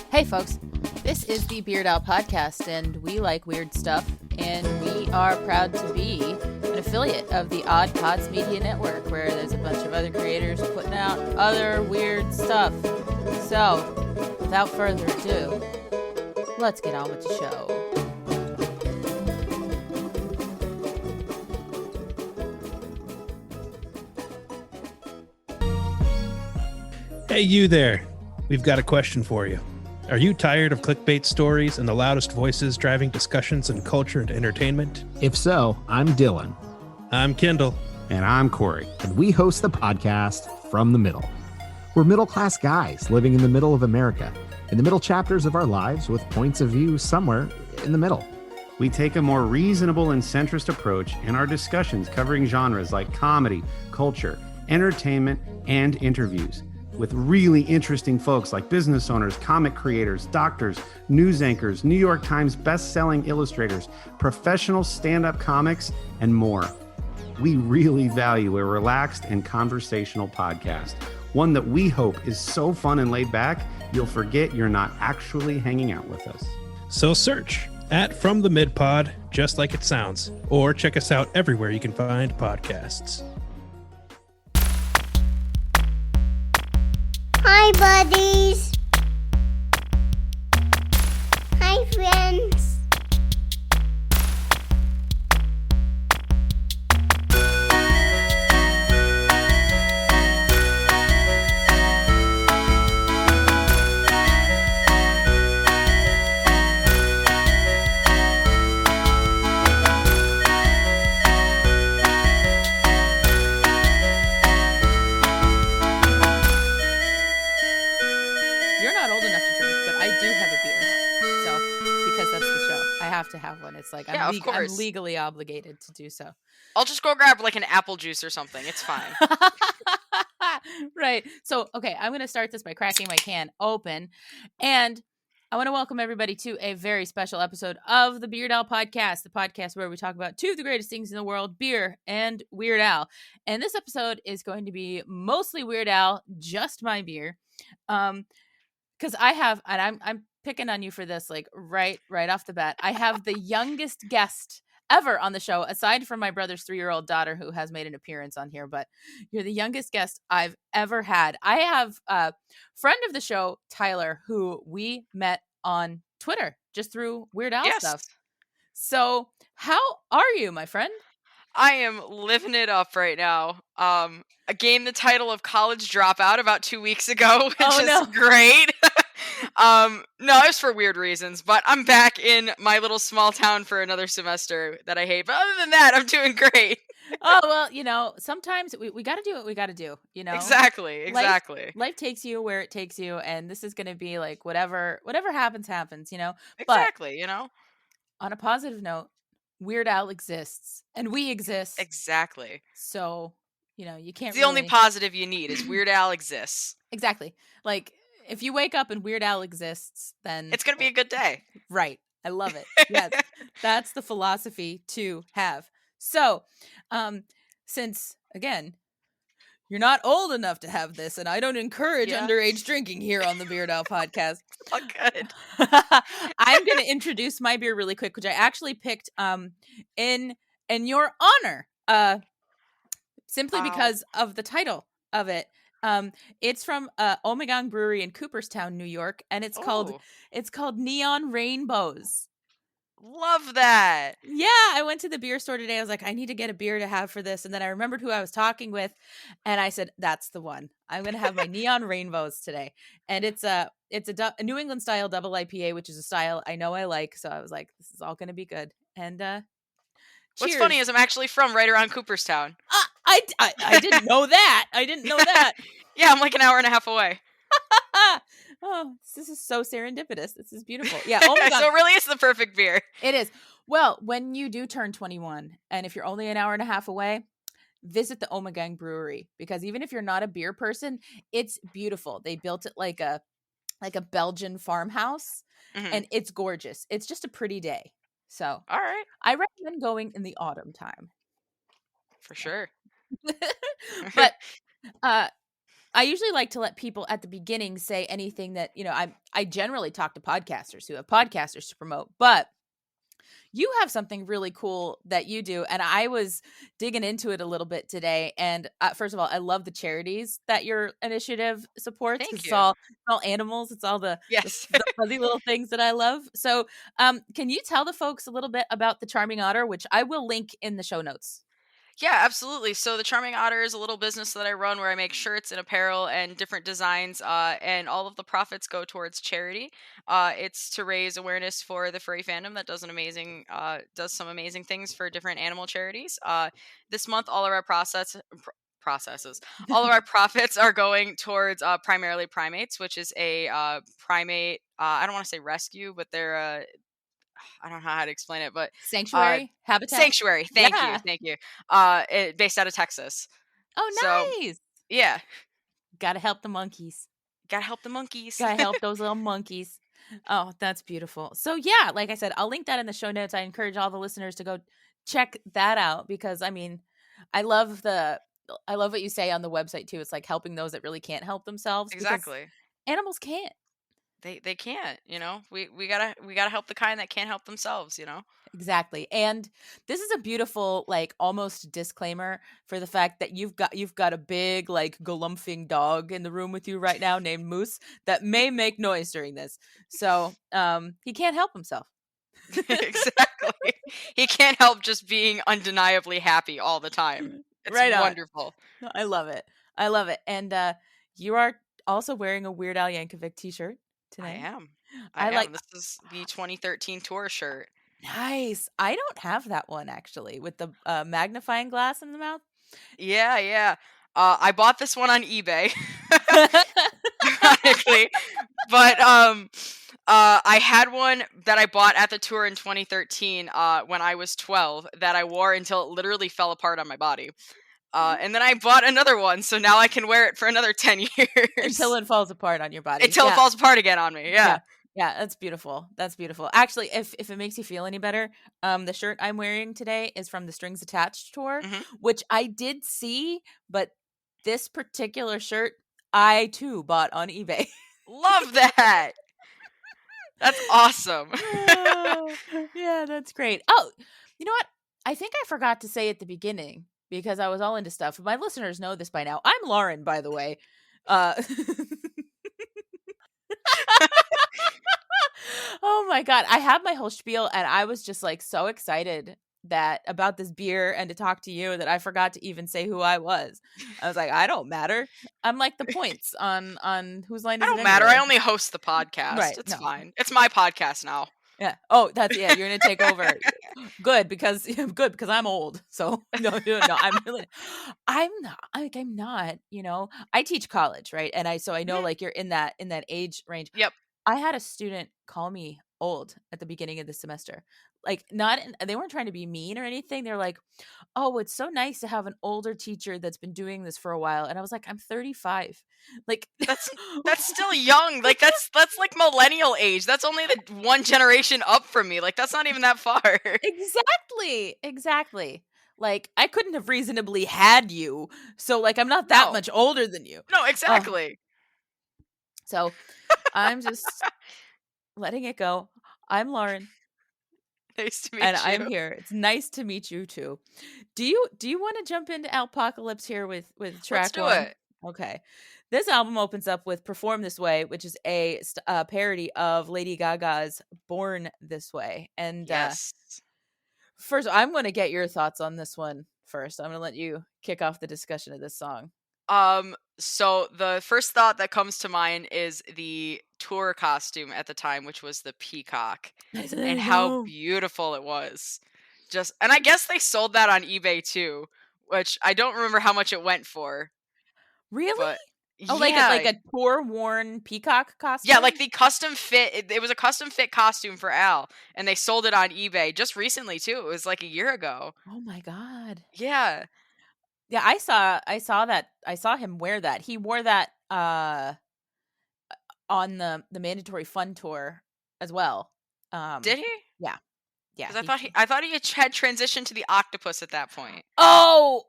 Hey folks, this is the Beard Owl Podcast, and we like weird stuff, and we are proud to be an affiliate of the Odd Pods Media Network, where there's a bunch of other creators putting out other weird stuff. So, without further ado, let's get on with the show. Hey, you there. We've got a question for you. Are you tired of clickbait stories and the loudest voices driving discussions in culture and entertainment? If so, I'm Dylan. I'm Kendall. And I'm Corey. And we host the podcast From the Middle. We're middle-class guys living in the middle of America, in the middle chapters of our lives with points of view somewhere in the middle. We take a more reasonable and centrist approach in our discussions covering genres like comedy, culture, entertainment, and interviews, with really interesting folks like business owners, comic creators, doctors, news anchors, New York Times best-selling illustrators, professional stand-up comics, and more. We really value a relaxed and conversational podcast, one that we hope is so fun and laid back, you'll forget you're not actually hanging out with us. So search at From the Mid Pod, just like it sounds, or check us out everywhere you can find podcasts. Hi, buddies. Hi, friends. To have one. It's like I'm legally obligated to do so. I'll just go grab like an apple juice or something. It's fine. Right. So, okay, I'm going to start this by cracking my can open. And I want to welcome everybody to a very special episode of the Beard Owl Podcast, the podcast where we talk about two of the greatest things in the world, beer and Weird Al. And this episode is going to be mostly Weird Al, just my beer. Because I have, and I'm picking on you for this, like right off the bat. I have the youngest guest ever on the show, aside from my brother's 3-year-old daughter, who has made an appearance on here. But you're the youngest guest I've ever had. I have a friend of the show, Tyler, who we met on Twitter just through Weird Al stuff. So how are you, my friend? I am living it up right now. I gained the title of college dropout about 2 weeks ago, which is great. No, it's for weird reasons, but I'm back in my little small town for another semester that I hate. But other than that, I'm doing great. Oh, well, sometimes we got to do what we got to do, Exactly. Life takes you where it takes you, and this is going to be like whatever happens, Exactly, but, on a positive note, Weird Al exists, and we exist. Exactly. So, you can't the only positive you need is Weird Al exists. Exactly. Like, if you wake up and Weird Al exists, then it's going to be a good day. Right. I love it. Yes. That's the philosophy to have. So, since, again, you're not old enough to have this, and I don't encourage underage drinking here on the Beard Owl Podcast. Oh, good. I'm going to introduce my beer really quick, which I actually picked in your honor, simply because of the title of it. It's from Omegang Brewery in Cooperstown, New York, and it's called Neon Rainbows. Love that. Yeah, I went to the beer store today. I was like, I need to get a beer to have for this, and then I remembered who I was talking with, and I said, that's the one. I'm going to have my Neon Rainbows today, and it's a New England style double IPA, which is a style I know I like. So I was like, this is all going to be good. And what's funny is I'm actually from right around Cooperstown. I didn't know that. I didn't know that. Yeah, I'm like an hour and a half away. Oh, this is so serendipitous. This is beautiful. Yeah. Oh my God. So it really is the perfect beer. It is. Well, when you do turn 21, and if you're only an hour and a half away, visit the Omegang Brewery, because even if you're not a beer person, it's beautiful. They built it like a Belgian farmhouse, and it's gorgeous. It's just a pretty day. So, all right. I recommend going in the autumn time. For sure. But I usually like to let people at the beginning say anything that, I generally talk to podcasters who have podcasters to promote, but you have something really cool that you do. And I was digging into it a little bit today. And first of all, I love the charities that your initiative supports. Thank It's you. all animals. It's all the Yes. the fuzzy little things that I love. So can you tell the folks a little bit about the Charming Otter, which I will link in the show notes? Yeah, absolutely. So the Charming Otter is a little business that I run where I make shirts and apparel and different designs, and all of the profits go towards charity. It's to raise awareness for the furry fandom that does some amazing things for different animal charities. This month, all of our all of our profits are going towards primarily primates, which is a primate. I don't want to say rescue, but they're I don't know how to explain it, but Sanctuary habitat. sanctuary. Thank Yeah. you. Based out of Texas. Oh, So nice. yeah, Gotta help the monkeys. gotta help the monkeys. Gotta help those little monkeys. Oh, that's beautiful. So yeah, like I said, I'll link that in the show notes. I encourage all the listeners to go check that out because I mean, I love what you say on the website too. It's like helping those that really can't help themselves. because Exactly. Animals can't. They can't. We gotta help the kind that can't help themselves. Exactly. And this is a beautiful, like almost disclaimer for the fact that you've got a big, like galumphing dog in the room with you right now named Moose that may make noise during this. So he can't help himself. Exactly. He can't help just being undeniably happy all the time. It's Right on. wonderful. I love it. I love it. And you are also wearing a Weird Al Yankovic t-shirt today. I am. I like This is the 2013 tour shirt. Nice. I don't have that one actually with the magnifying glass in the mouth. Yeah. I bought this one on eBay, ironically, but I had one that I bought at the tour in 2013 when I was 12 that I wore until it literally fell apart on my body. And then I bought another one, so now I can wear it for another 10 years. Until it falls apart on your body. Until it falls apart again on me, yeah. Yeah, that's beautiful. That's beautiful. Actually, if it makes you feel any better, the shirt I'm wearing today is from the Strings Attached tour, which I did see, but this particular shirt I too bought on eBay. Love that. That's awesome. Yeah, that's great. Oh, you know what? I think I forgot to say at the beginning because I was all into stuff. My listeners know this by now. I'm Lauren, by the way. Oh my God. I have my whole spiel and I was just like so excited about this beer and to talk to you that I forgot to even say who I was. I was like, I don't matter. I'm like the points on Whose Line Is It I don't matter. Anyway? I only host the podcast. Right, It's no. fine. It's my podcast now. Yeah. Oh, you're gonna take over. Good because I'm old. So no. I'm not. I teach college, right? And I know like you're in that age range. Yep. I had a student call me old at the beginning of the semester. Like they weren't trying to be mean or anything. They're like, "Oh, it's so nice to have an older teacher that's been doing this for a while." And I was like, "I'm 35." Like that's still young. Like that's like millennial age. That's only the one generation up from me. Like that's not even that far. Exactly. Like I couldn't have reasonably had you. So like I'm not that much older than you. No, exactly. So I'm just letting it go. I'm Lauren. Nice to meet and you. I'm here. It's nice to meet you too. Do you want to jump into Alpocalypse here with track Let's do one? it. Okay. This album opens up with Perform This Way, which is a parody of Lady Gaga's Born This Way. And yes. First, I'm going to get your thoughts on this one first. I'm going to let you kick off the discussion of this song. So the first thought that comes to mind is the tour costume at the time, which was the peacock, and how beautiful it was. And I guess they sold that on eBay too, which I don't remember how much it went for. Really? But, like a tour worn peacock costume? Yeah, like the custom fit. It was a custom fit costume for Al, and they sold it on eBay just recently too. It was like a year ago. Oh my God. Yeah. Yeah, I saw that. I saw him wear that. He wore that on the Mandatory Fun tour as well. Did he? Yeah. Because I thought he had transitioned to the octopus at that point. Oh,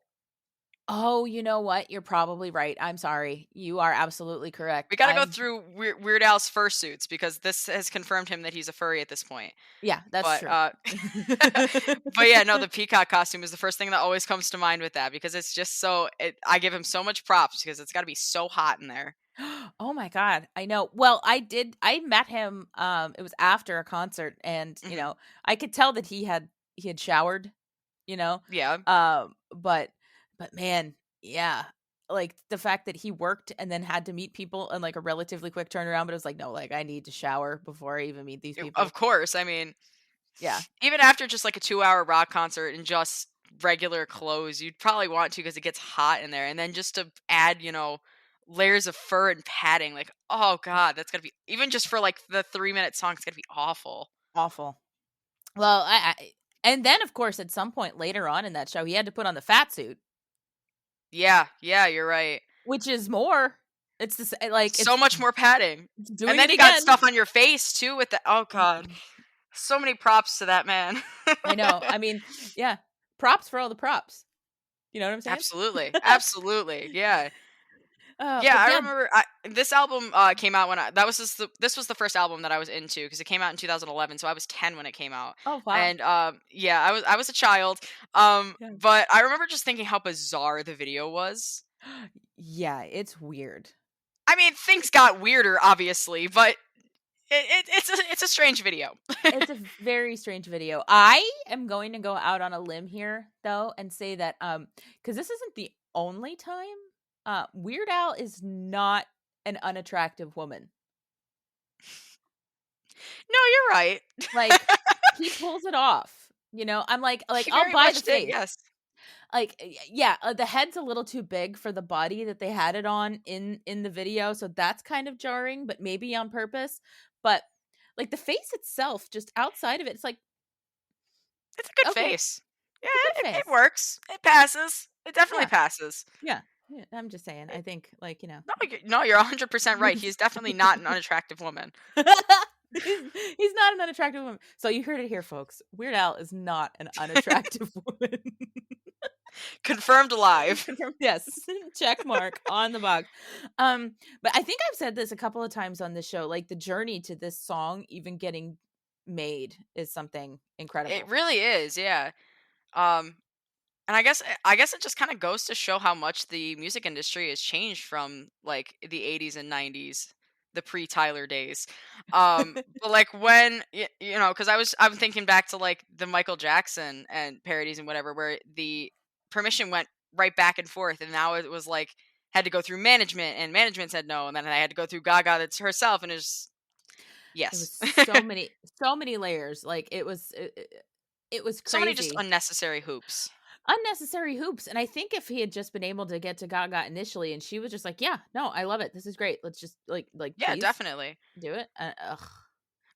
Oh, you know what? You're probably right. I'm sorry. You are absolutely correct. We got to go through Weird Al's fursuits because this has confirmed him that he's a furry at this point. Yeah, that's But true. but yeah, no, the peacock costume is the first thing that always comes to mind with that because it's just so. I give him so much props because it's got to be so hot in there. Oh my God. I know. Well, I met him, it was after a concert, and you know, I could tell that he had showered, you know. Yeah. But man, yeah. Like the fact that he worked and then had to meet people in like a relatively quick turnaround, but it was like, no, like I need to shower before I even meet these people. Of course. I mean, yeah. Even after just like a 2-hour rock concert in just regular clothes, you'd probably want to because it gets hot in there. And then just to add, layers of fur and padding, like, oh God, that's gotta be, even just for like the 3-minute song, it's gotta be awful. Awful. Well, and then of course at some point later on in that show, he had to put on the fat suit. Yeah, you're right. Which is more. It's like so much more padding. And then you got stuff on your face too with the oh God. So many props to that man. I know. I mean, yeah. Props for all the props. You know what I'm saying? Absolutely. Absolutely. Yeah. Yeah, I remember this album came out when this was the first album that I was into because it came out in 2011, so I was 10 when it came out. Oh wow! And I was a child. But I remember just thinking how bizarre the video was. Yeah, it's weird. I mean, things got weirder, obviously, but it's a strange video. It's a very strange video. I am going to go out on a limb here though and say that because this isn't the only time Weird Al is not an unattractive woman. No, you're right. Like he pulls it off. You know, I'm like I'll buy the face. Yes. Like yeah, the head's a little too big for the body that they had it on in the video, so that's kind of jarring, but maybe on purpose. But like the face itself, just outside of it, it's like it's a good face. Yeah, it works. It passes. It definitely passes. Yeah, I'm just saying. I think like No, you're 100% right. He's definitely not an unattractive woman. He's not an unattractive woman. So you heard it here, folks. Weird Al is not an unattractive woman. Confirmed live. Confirmed, yes. Check mark on the box. But I think I've said this a couple of times on this show. Like the journey to this song even getting made is something incredible. It really is, yeah. And I guess it just kind of goes to show how much the music industry has changed from like the 80s and 90s, the pre-Tyler days. But like when because I'm thinking back to like the Michael Jackson and parodies and whatever, where the permission went right back and forth, and now it was like had to go through management, and management said no, and then I had to go through Gaga that's herself, and it's yes, it was so many layers. Like it was crazy. So many just unnecessary hoops. And I think if he had just been able to get to Gaga initially and she was just like, yeah, no, I love it, this is great, let's just like yeah, definitely do it.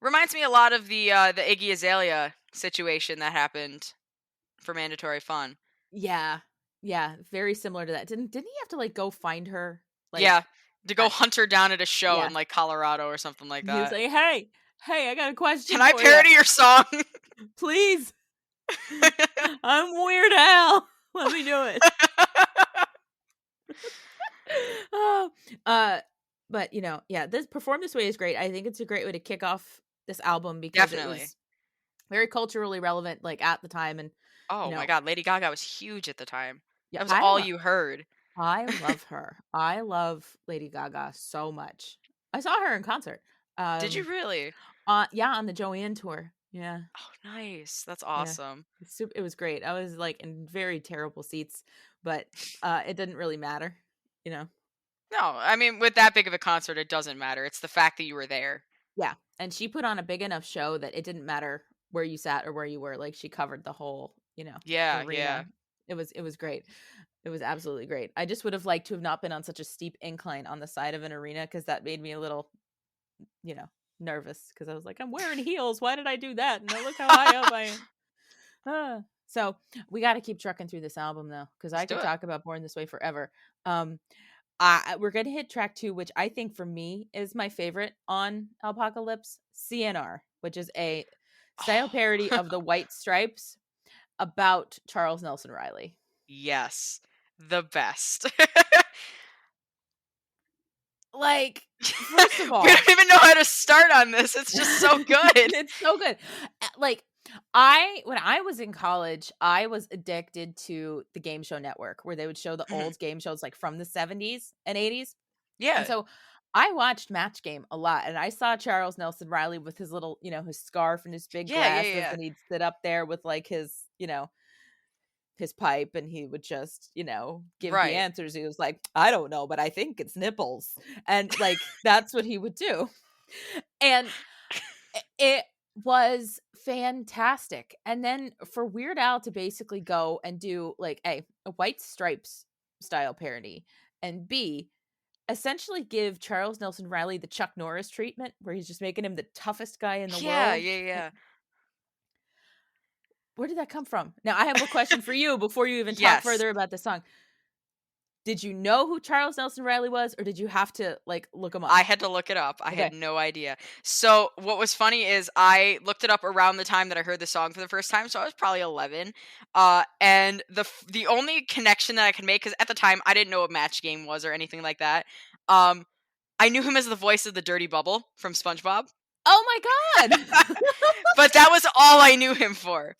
Reminds me a lot of the Iggy Azalea situation that happened for Mandatory Fun. Yeah, very similar to that. Didn't he have to like go find her? Like, yeah, to go hunt her down at a show in like Colorado or something like that. He was like, hey, I got a question. Can I parody your song? Please. I'm Weird Al. Let me do it. But this Perform This Way is great. I think it's a great way to kick off this album because it was very culturally relevant, like at the time. And oh my God, Lady Gaga was huge at the time. Yeah, that was all you heard. I love her. I love Lady Gaga so much. I saw her in concert. Did you really? Yeah, on the Joanne tour. Yeah. Oh, nice. That's awesome. Yeah. It was great. I was like in very terrible seats, but it didn't really matter, No, I mean, with that big of a concert, it doesn't matter. It's the fact that you were there. Yeah. And she put on a big enough show that it didn't matter where you sat or where you were. Like she covered the whole, arena. Yeah. It was great. It was absolutely great. I just would have liked to have not been on such a steep incline on the side of an arena because that made me a little, nervous because I was like, I'm wearing heels. Why did I do that? No, look how high up I am. So we got to keep trucking through this album though, because I could talk about Born This Way forever. We're going to hit track 2, which I think for me is my favorite on Alpocalypse, CNR, which is a style parody of the White Stripes about Charles Nelson Riley. Yes. the best. Like, first of all, we don't even know how to start on this. It's just so good. It's so good. Like, when I was in college, I was addicted to the Game Show Network, where they would show the old game shows like from the 70s and 80s. Yeah. And so I watched Match Game a lot, and I saw Charles Nelson Riley with his little, his scarf and his big glasses, and he'd sit up there with like his, his pipe, and he would just, give the answers. He was like, I don't know, but I think it's nipples. And like, that's what he would do. And it was fantastic. And then for Weird Al to basically go and do like a White Stripes style parody, and B, essentially give Charles Nelson Riley the Chuck Norris treatment, where he's just making him the toughest guy in the world. Yeah. Where did that come from? Now, I have a question for you before you even talk further about the song. Did you know who Charles Nelson Riley was, or did you have to like look him up? I had to look it up. I had no idea. So what was funny is I looked it up around the time that I heard the song for the first time. So I was probably 11. And the only connection that I could make, because at the time I didn't know what Match Game was or anything like that. I knew him as the voice of the Dirty Bubble from SpongeBob. Oh my God. But that was all I knew him for.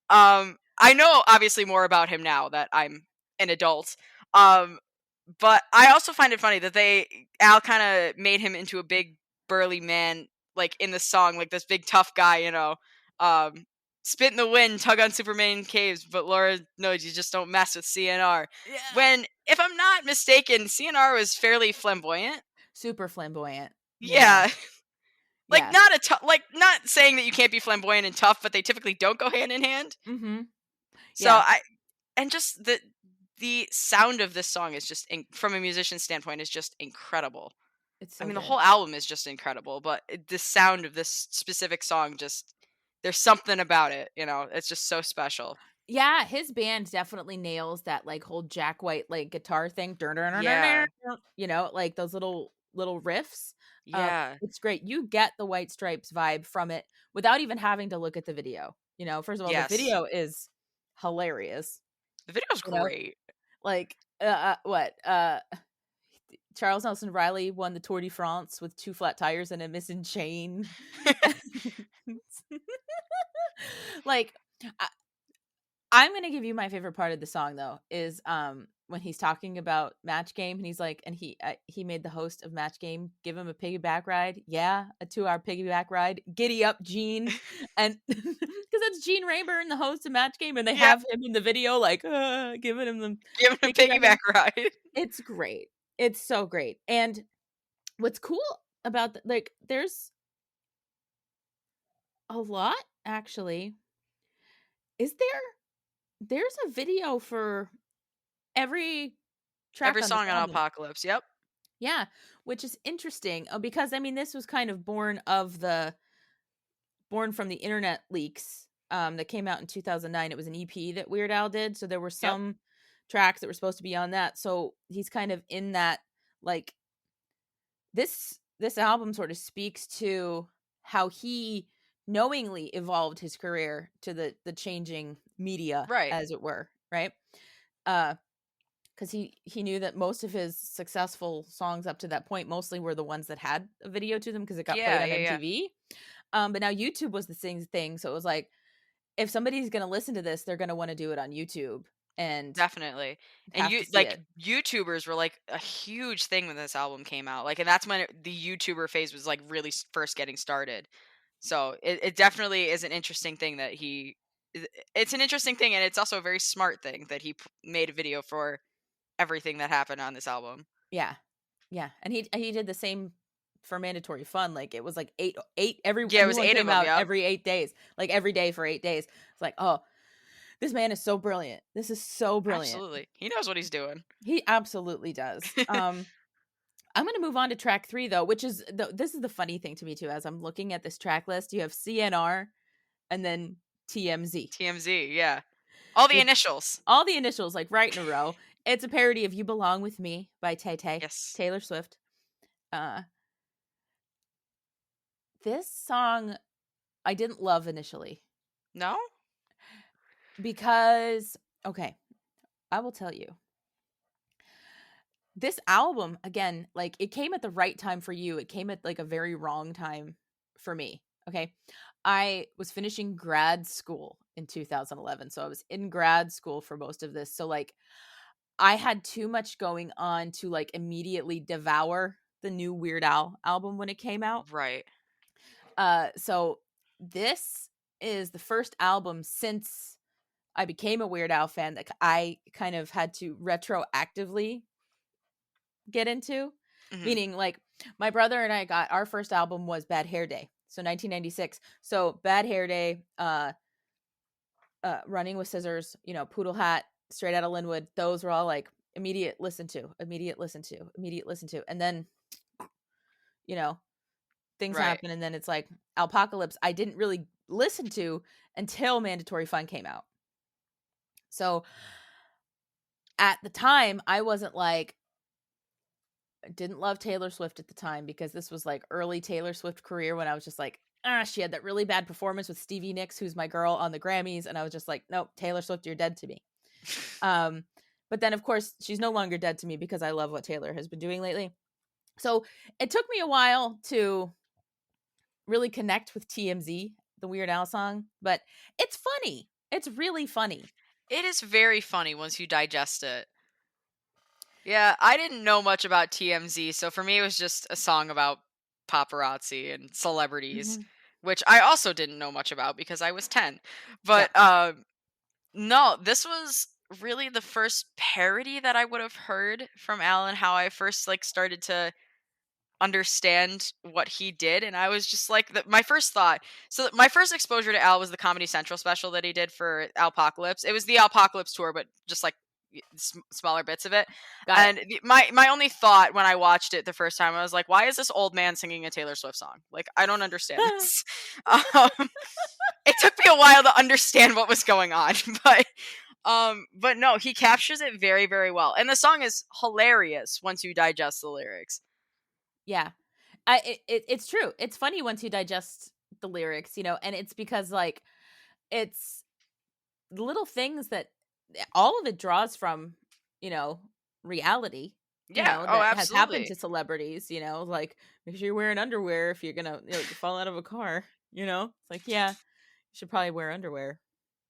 I know obviously more about him now that I'm an adult. But I also find it funny that Al kind of made him into a big burly man, like in the song, like this big tough guy, spit in the wind, tug on Superman caves, but Laura knows you just don't mess with CNR. Yeah. When, if I'm not mistaken, CNR was fairly flamboyant. Super flamboyant. Yeah. Like not saying that you can't be flamboyant and tough, but they typically don't go hand in hand. Mm-hmm. So just the sound of this song is just, from a musician's standpoint, is just incredible. It's so the good. whole album is just incredible, but the sound of this specific song, just, there's something about it, it's just so special. Yeah, his band definitely nails that like whole Jack White like guitar thing. Yeah. Like those little riffs. Yeah. It's great. You get the White Stripes vibe from it without even having to look at the video. First of all, the video is hilarious. The video's great. Like, Charles Nelson Riley won the Tour de France with 2 flat tires and a missing chain. Like, I'm gonna give you my favorite part of the song though, is when he's talking about Match Game, and he's like, and he made the host of Match Game give him a piggyback ride. Yeah, a 2-hour piggyback ride. Giddy up, Gene. And because that's Gene Rayburn, the host of Match Game, and they have him in the video like giving him a piggyback ride. It's great. It's so great. And what's cool about there's a lot actually. There's a video for every track, every song on Alpocalypse. Yep. Yeah, which is interesting because this was kind of born from the internet leaks that came out in 2009. It was an EP that Weird Al did, so there were some tracks that were supposed to be on that. So he's kind of in that, like, this album sort of speaks to how he knowingly evolved his career to the changing media, as it were, right? Because he knew that most of his successful songs up to that point mostly were the ones that had a video to them because it got played on MTV. But now YouTube was the same thing, so it was like, if somebody's going to listen to this, they're going to want to do it on YouTube. And definitely. And YouTubers were like a huge thing when this album came out. Like, and that's when the YouTuber phase was like really first getting started. So it definitely is an interesting thing that it's an interesting thing, and it's also a very smart thing that he made a video for everything that happened on this album. Yeah. And he did the same for Mandatory Fun. Like, it was like eight every it was 8 of them every 8 days, like every day for 8 days. It's like, oh, this man is so brilliant. This is so brilliant. Absolutely, he knows what he's doing. He absolutely does. I'm going to move on to track 3 though, which is this is the funny thing to me too. As I'm looking at this track list, you have CNR and then TMZ. Yeah, all the initials, like right in a row. It's a parody of "You Belong with Me" by Tay-Tay. Yes, Taylor Swift. This song I didn't love initially. No? Because, okay, I will tell you. this album, again, like it came at the right time for you. It came at like a very wrong time for me. Okay. I was finishing grad school in 2011. So I was in grad school for most of this. So like I had too much going on to like immediately devour the new Weird Al album when it came out. Right. So this is the first album since I became a Weird Al fan that I kind of had to retroactively get into. Meaning like my brother and I got our first album was Bad Hair Day. So 1996. So Bad Hair Day, Running with Scissors, you know, Poodle Hat, Straight Outta Linwood, those were all like immediate listen to. And then, you know, things happen, and then it's like Alpocalypse I didn't really listen to until Mandatory Fun came out. So at the time, I wasn't like, didn't love Taylor Swift at the time, because this was like early Taylor Swift career when I was just like, she had that really bad performance with Stevie Nicks, who's my girl, on the Grammys. And I was just like, nope, Taylor Swift, you're dead to me. But then of course she's no longer dead to me because I love what Taylor has been doing lately. So it took me a while to really connect with TMZ, the Weird Al song, but it's funny. It's really funny. It is very funny once you digest it. Yeah, I didn't know much about TMZ, so for me it was just a song about paparazzi and celebrities, which I also didn't know much about because I was 10. But no, this was really the first parody that I would have heard from Al, and how I first like started to understand what he did. And I was just like, my first thought, so my first exposure to Al was the Comedy Central special that he did for Alpocalypse. It was the Alpocalypse tour, but just like smaller bits of it. And my only thought when I watched it the first time, I was like, why is this old man singing a Taylor Swift song? Like, I don't understand this. It took me a while to understand what was going on, but no, he captures it very, very well. And the song is hilarious once you digest the lyrics. Yeah. It's true. It's funny once you digest the lyrics, you know, and it's because like it's little things that all of it draws from, you know, reality. You know, that has happened to celebrities, you know, like make sure you're wearing underwear if you're gonna, you know, fall out of a car, you know. It's like, yeah, you should probably wear underwear.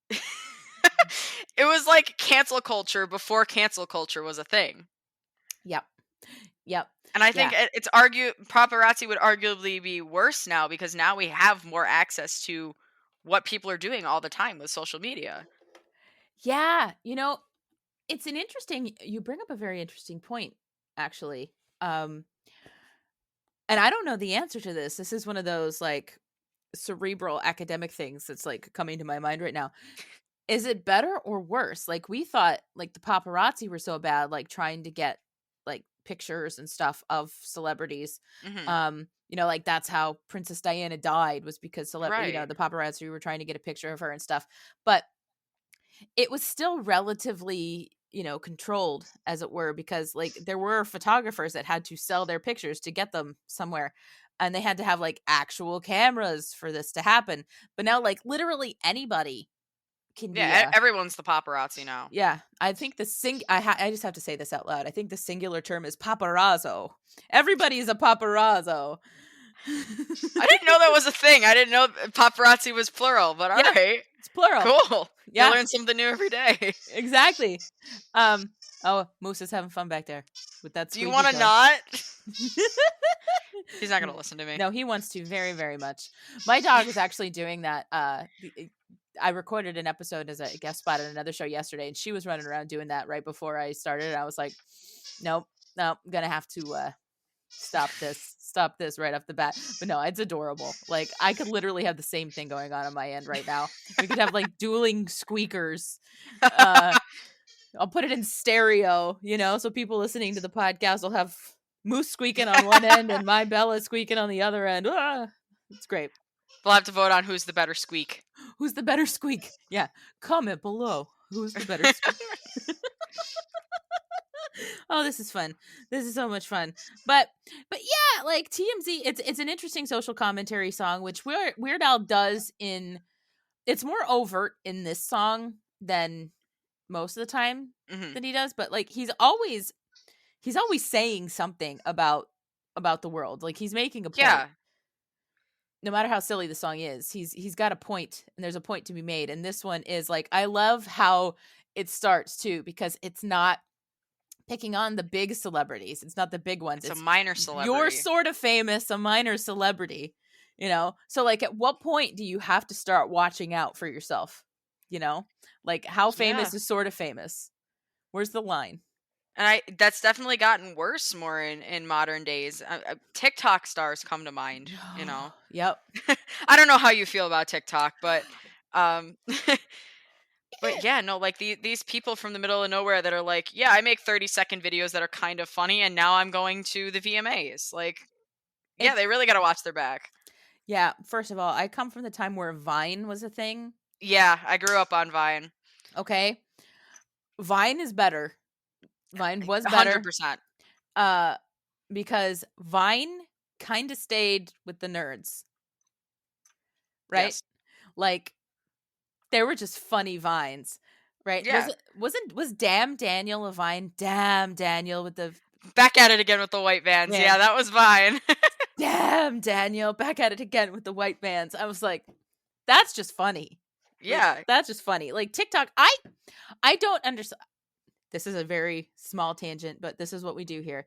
It was like cancel culture before cancel culture was a thing. Yep. And I think it's paparazzi would arguably be worse now, because now we have more access to what people are doing all the time with social media. Yeah, you know, it's you bring up a very interesting point, actually. And I don't know the answer to this. This is one of those like cerebral academic things that's like coming to my mind right now. Is it better or worse? Like we thought like the paparazzi were so bad, like trying to get like pictures and stuff of celebrities. You know, like that's how Princess Diana died, was because you know, the paparazzi were trying to get a picture of her and stuff. But it was still relatively, you know, controlled, as it were, because like there were photographers that had to sell their pictures to get them somewhere, and they had to have like actual cameras for this to happen. But now like literally anybody can be everyone's the paparazzi now. Yeah, I think I just have to say this out loud. I think the singular term is paparazzo. Everybody's a paparazzo. I didn't know that was a thing. I didn't know paparazzi was plural, but all right. It's plural. Cool. You learn something new every day. Exactly. Oh, Moose is having fun back there with that. Do you want to not? He's not going to listen to me. No, he wants to very, very much. My dog is actually doing that. I recorded an episode as a guest spot on another show yesterday, and she was running around doing that right before I started. And I was like, nope, I'm gonna have to stop this right off the bat. But no, it's adorable. Like I could literally have the same thing going on my end right now. We could have like dueling squeakers. I'll put it in stereo, you know, so people listening to the podcast will have Moose squeaking on one end and my Bella squeaking on the other end. It's great. We'll have to vote on who's the better squeak. Who's the better squeak? Yeah. Comment below. Who's the better squeak? Oh, this is fun. This is so much fun. But yeah, like TMZ, it's an interesting social commentary song, which Weird Al does it's more overt in this song than most of the time that he does. But like he's he's always saying something about the world. Like, he's making a point. Yeah. No matter how silly the song is, he's got a point, and there's a point to be made. And this one is like, I love how it starts too, because it's not picking on the big celebrities. It's not the big ones. It's a minor celebrity. You're sort of famous, a minor celebrity, you know? So like, at what point do you have to start watching out for yourself? You know, like, how famous is sort of famous? Where's the line? And that's definitely gotten worse more in modern days. TikTok stars come to mind, you know. Yep. I don't know how you feel about TikTok, but but yeah, no, like these people from the middle of nowhere that are like, yeah, I make 30-second videos that are kind of funny, and now I'm going to the VMAs. Like, yeah, they really got to watch their back. Yeah, first of all, I come from the time where Vine was a thing. Yeah, I grew up on Vine. Okay. Vine is better. Vine was better. 100%. Because Vine kind of stayed with the nerds. Right? Yes. Like, there were just funny Vines. Right? Yeah. Was Damn Daniel a Vine? Damn Daniel with the... Back at it again with the white vans. Yeah, that was Vine. Damn Daniel, back at it again with the white vans. I was like, that's just funny. Yeah. Like, that's just funny. Like, TikTok, I don't understand. This is a very small tangent, but this is what we do here.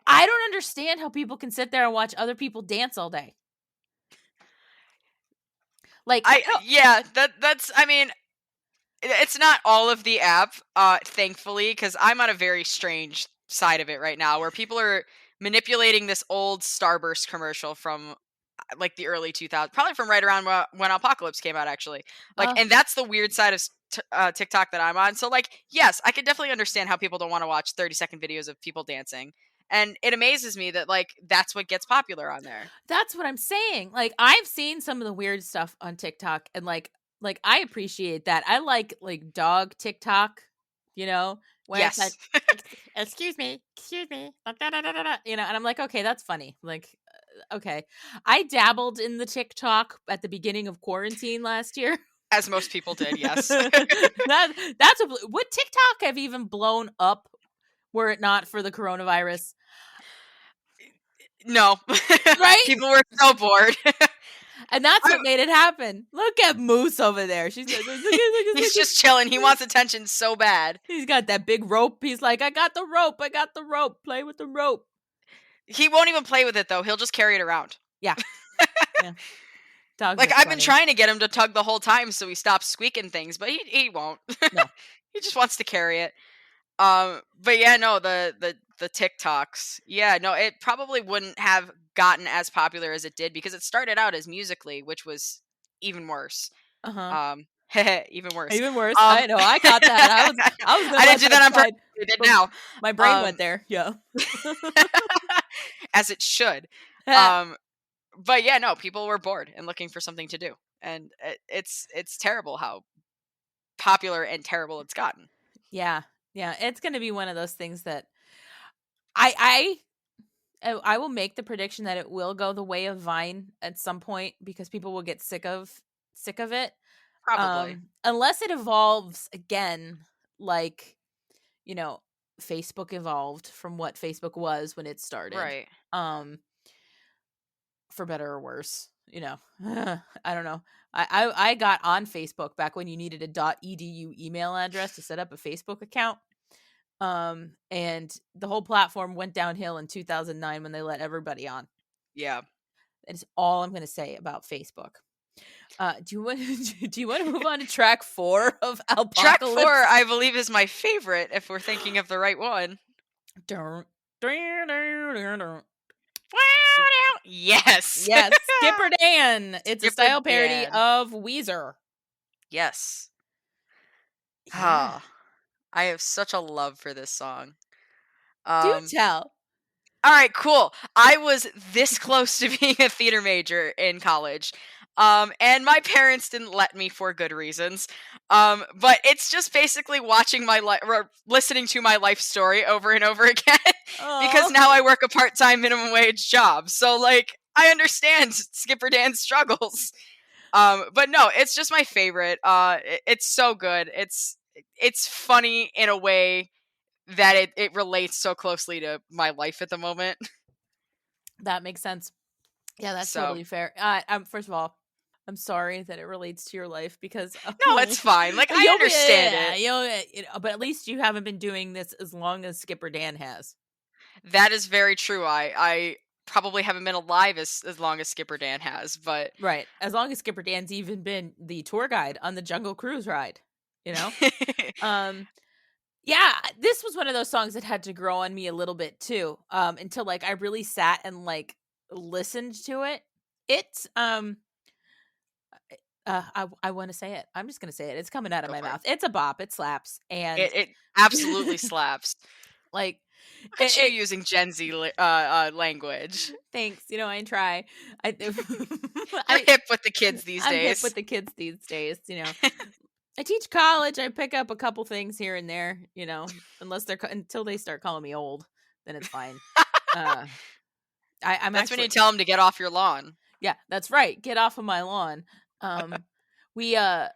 I don't understand how people can sit there and watch other people dance all day. Like, that's, I mean, it's not all of the app, thankfully, because I'm on a very strange side of it right now, where people are manipulating this old Starburst commercial from like the early 2000s, probably from right around when Alpocalypse came out, actually. Like, and that's the weird side of TikTok that I'm on. So, like, yes, I can definitely understand how people don't want to watch 30-second videos of people dancing. And it amazes me that, like, that's what gets popular on there. That's what I'm saying. Like, I've seen some of the weird stuff on TikTok, and like I appreciate that. I like dog TikTok, you know, where yes. It's like, excuse me, you know, and I'm like, okay, that's funny. Like, okay. I dabbled in the TikTok at the beginning of quarantine last year. As most people did, yes. Would TikTok have even blown up were it not for the coronavirus? No. Right? People were so bored. And that's what made it happen. Look at Moose over there. He's just chilling. He wants attention so bad. He's got that big rope. He's like, I got the rope. Play with the rope. He won't even play with it, though. He'll just carry it around. Yeah. Yeah. Dogs like, I've been trying to get him to tug the whole time so he stops squeaking things, but he won't. No. He just wants to carry it. But yeah, no, the TikToks. Yeah, no, it probably wouldn't have gotten as popular as it did because it started out as Musical.ly, which was even worse. Even worse. Even worse. I know. I got that. I was I didn't do that on purpose. I did now. My brain went there. Yeah. As it should. But yeah, no, people were bored and looking for something to do. And it's terrible how popular and terrible it's gotten. Yeah. Yeah. It's going to be one of those things that I will make the prediction that it will go the way of Vine at some point because people will get sick of it. Probably. Unless it evolves again, like, you know, Facebook evolved from what Facebook was when it started. Right. For better or worse, you know. I don't know. I got on Facebook back when you needed a .edu email address to set up a Facebook account. And the whole platform went downhill in 2009 when they let everybody on. Yeah. That's all I'm going to say about Facebook. Do you want to move on to track 4 of Alpocalypse? Track 4, I believe, is my favorite if we're thinking of the right one. Yes. Yes. Skipper Dan. It's a style parody of Weezer. Yes. Yeah. I have such a love for this song. Do tell. All right, cool. I was this close to being a theater major in college. And my parents didn't let me for good reasons. But it's just basically watching listening to my life story over and over again because now I work a part-time minimum wage job. So like, I understand Skipper Dan's struggles. But no, it's just my favorite. It's so good. It's funny in a way that it relates so closely to my life at the moment. That makes sense. Yeah, that's So- totally fair. First of all, I'm sorry that it relates to your life because No, it's fine. Like, I understand it. but at least you haven't been doing this as long as Skipper Dan has. That is very true. I probably haven't been alive as long as Skipper Dan has, but Right. As long as Skipper Dan's even been the tour guide on the Jungle Cruise ride, you know? Yeah, this was one of those songs that had to grow on me a little bit too. Until like I really sat and like listened to it. It's I want to say it. I'm just gonna say it. It's coming out of Go my for it. mouth. It's a bop. It slaps, and it absolutely slaps. like Look at you using Gen Z language. Thanks. You know, I try. You're hip with the kids these I'm days. hip with the kids these days. You know, I teach college. I pick up a couple things here and there. You know, until they start calling me old, then it's fine. I'm That's actually, when you tell them to get off your lawn. Yeah, that's right. Get off of my lawn. The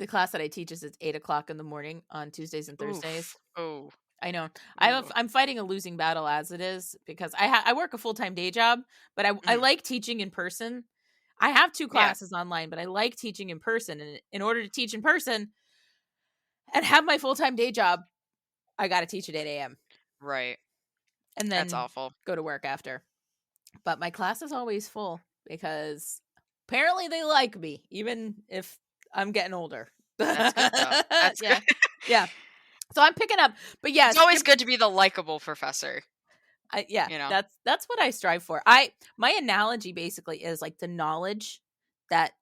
class that I teach is at 8:00 in the morning on Tuesdays and Thursdays. Oh, I know. I'm fighting a losing battle as it is because I work a full-time day job, but I like teaching in person. I have 2 classes online, but I like teaching in person. And in order to teach in person and have my full-time day job, I got to teach at 8 a.m. right. And then That's awful. go to work after. But my class is always full because apparently they like me, even if I'm getting older. That's good though. That's yeah. good. Yeah. So I'm picking up, but yeah, It's always good to be the likable professor. Yeah, you know? that's what I strive for. My analogy basically is like the knowledge that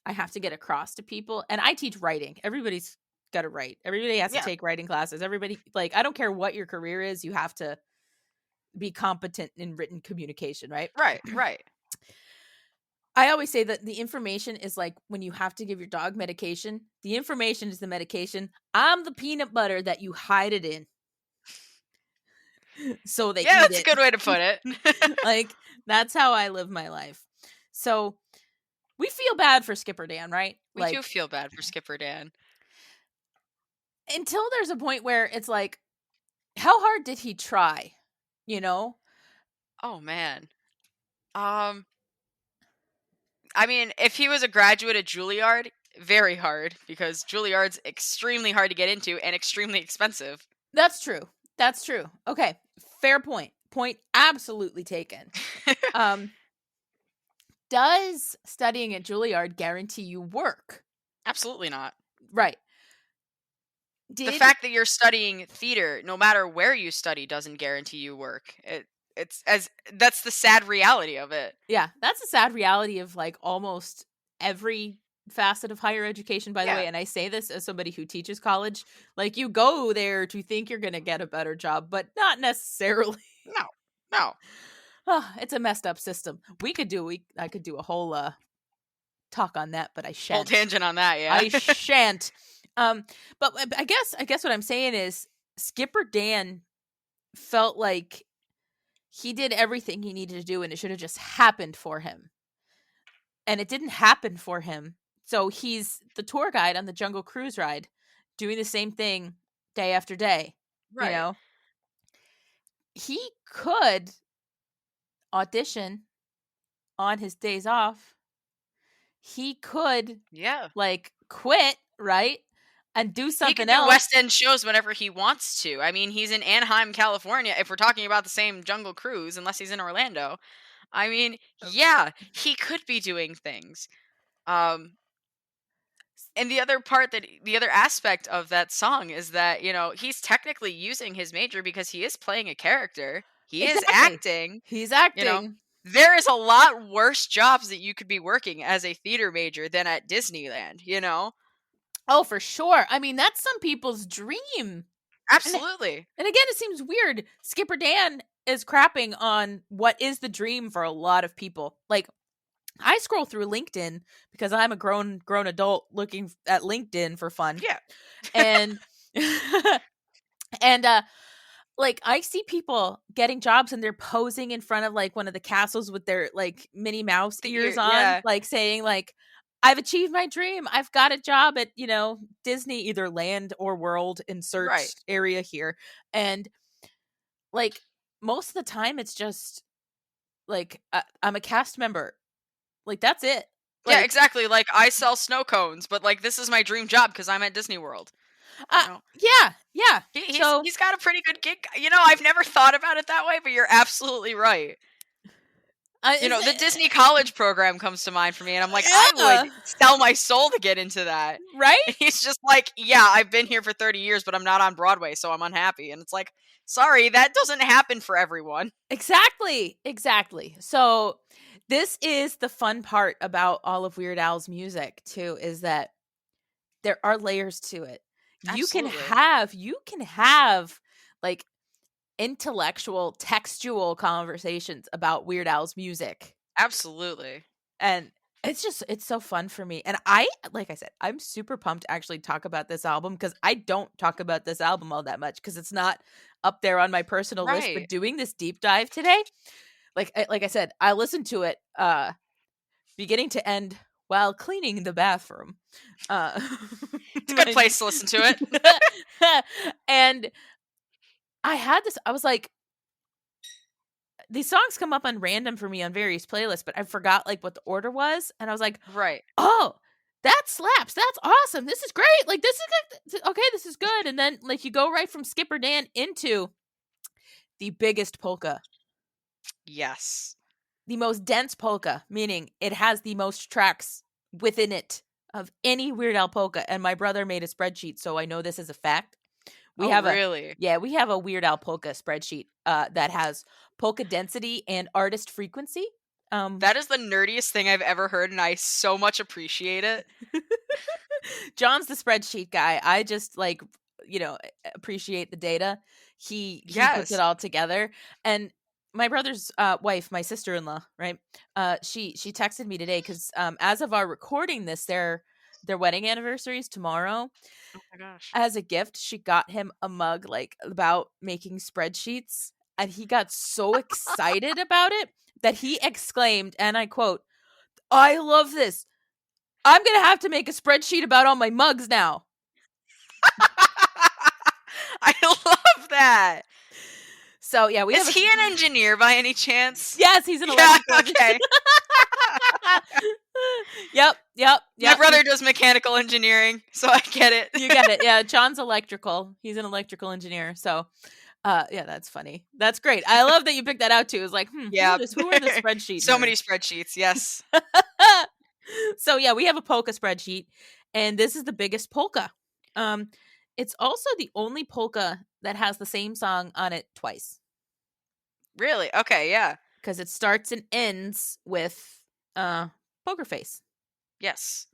I have to get across to people, and I teach writing. Everybody's got to write. Everybody has to take writing classes. Everybody, like, I don't care what your career is, you have to be competent in written communication, right? Right. I always say that the information is like when you have to give your dog medication. The information is the medication. I'm the peanut butter that you hide it in. So they eat that's it. a good way to put it. Like, that's how I live my life. So we feel bad for Skipper Dan, right? We do feel bad for Skipper Dan. Until there's a point where it's like, how hard did he try? You know? Oh man. I mean, if he was a graduate at Juilliard, very hard, because Juilliard's extremely hard to get into and extremely expensive. That's true. Okay, fair point. Point absolutely taken. Does studying at Juilliard guarantee you work? Absolutely not. Right. The fact that you're studying theater, no matter where you study, doesn't guarantee you work. That's the sad reality of it. Yeah, that's the sad reality of like almost every facet of higher education, by the way. And I say this as somebody who teaches college. Like, you go there to think you're going to get a better job, but not necessarily. No. Oh, it's a messed up system. I could do a whole talk on that, but I shan't. Whole tangent on that, yeah. I shan't. But I guess what I'm saying is Skipper Dan felt like he did everything he needed to do, and it should have just happened for him. And it didn't happen for him. So he's the tour guide on the Jungle Cruise ride, doing the same thing day after day. Right. You know? He could audition on his days off. He could like quit, right? And do something he can do else. West End shows whenever he wants to. I mean, he's in Anaheim, California, if we're talking about the same Jungle Cruise, unless he's in Orlando. I mean, yeah, he could be doing things. And the other aspect of that song is that, you know, he's technically using his major because he is playing a character. He is acting. He's acting. You know, there is a lot worse jobs that you could be working as a theater major than at Disneyland, you know? Oh, for sure. I mean, that's some people's dream. Absolutely. And again, it seems weird. Skipper Dan is crapping on what is the dream for a lot of people. Like, I scroll through LinkedIn because I'm a grown adult looking at LinkedIn for fun. Yeah. And like, I see people getting jobs and they're posing in front of like one of the castles with their like Minnie Mouse ears on, like saying like, I've achieved my dream. I've got a job at, Disney, either Land or World, insert Right. area here. And like most of the time it's just like I'm a cast member. Like that's it. Yeah, Like, exactly. Like I sell snow cones, but like this is my dream job because I'm at Disney World. Yeah. He's got a pretty good gig. I've never thought about it that way, but you're absolutely right. The Disney College program comes to mind for me, and I'm like, I would sell my soul to get into that. Right? And he's just like, yeah, I've been here for 30 years, but I'm not on Broadway, so I'm unhappy. And it's like, sorry, that doesn't happen for everyone. Exactly. So this is the fun part about all of Weird Al's music too, is that there are layers to it. Absolutely. You can have like intellectual, textual conversations about Weird Al's music. Absolutely. And it's so fun for me. And like I said, I'm super pumped to actually talk about this album, because I don't talk about this album all that much because it's not up there on my personal list. But doing this deep dive today, like I said, I listened to it beginning to end while cleaning the bathroom. It's a good place to listen to it. And I was like, these songs come up on random for me on various playlists, but I forgot like what the order was. And I was like, right. Oh, that slaps. That's awesome. This is great. Like, this is good. Okay, this is good. And then like you go right from Skipper Dan into the biggest polka. Yes. The most dense polka, meaning it has the most tracks within it of any Weird Al polka. And my brother made a spreadsheet, so I know this is a fact. We have a Weird Al polka spreadsheet that has polka density and artist frequency. That is the nerdiest thing I've ever heard, and I so much appreciate it. John's the spreadsheet guy. I just appreciate the data. He puts it all together. And my brother's wife, my sister-in-law, right? She texted me today because as of our recording this, their wedding anniversary is tomorrow. Oh my gosh. As a gift, she got him a mug like about making spreadsheets, and he got so excited about it that he exclaimed, and I quote, "I love this. I'm going to have to make a spreadsheet about all my mugs now." I love that. So, yeah, Is he an engineer by any chance? Yes, he's an electrical engineer. Yep. My brother does mechanical engineering, so I get it. You get it. Yeah, John's electrical. He's an electrical engineer. So, yeah, that's funny. That's great. I love that you picked that out too. It's like, who are the spreadsheets? So many spreadsheets, yes. So, yeah, we have a polka spreadsheet, and this is the biggest polka. It's also the only polka that has the same song on it twice. Really? Okay, yeah. Because it starts and ends with Poker Face. Yes.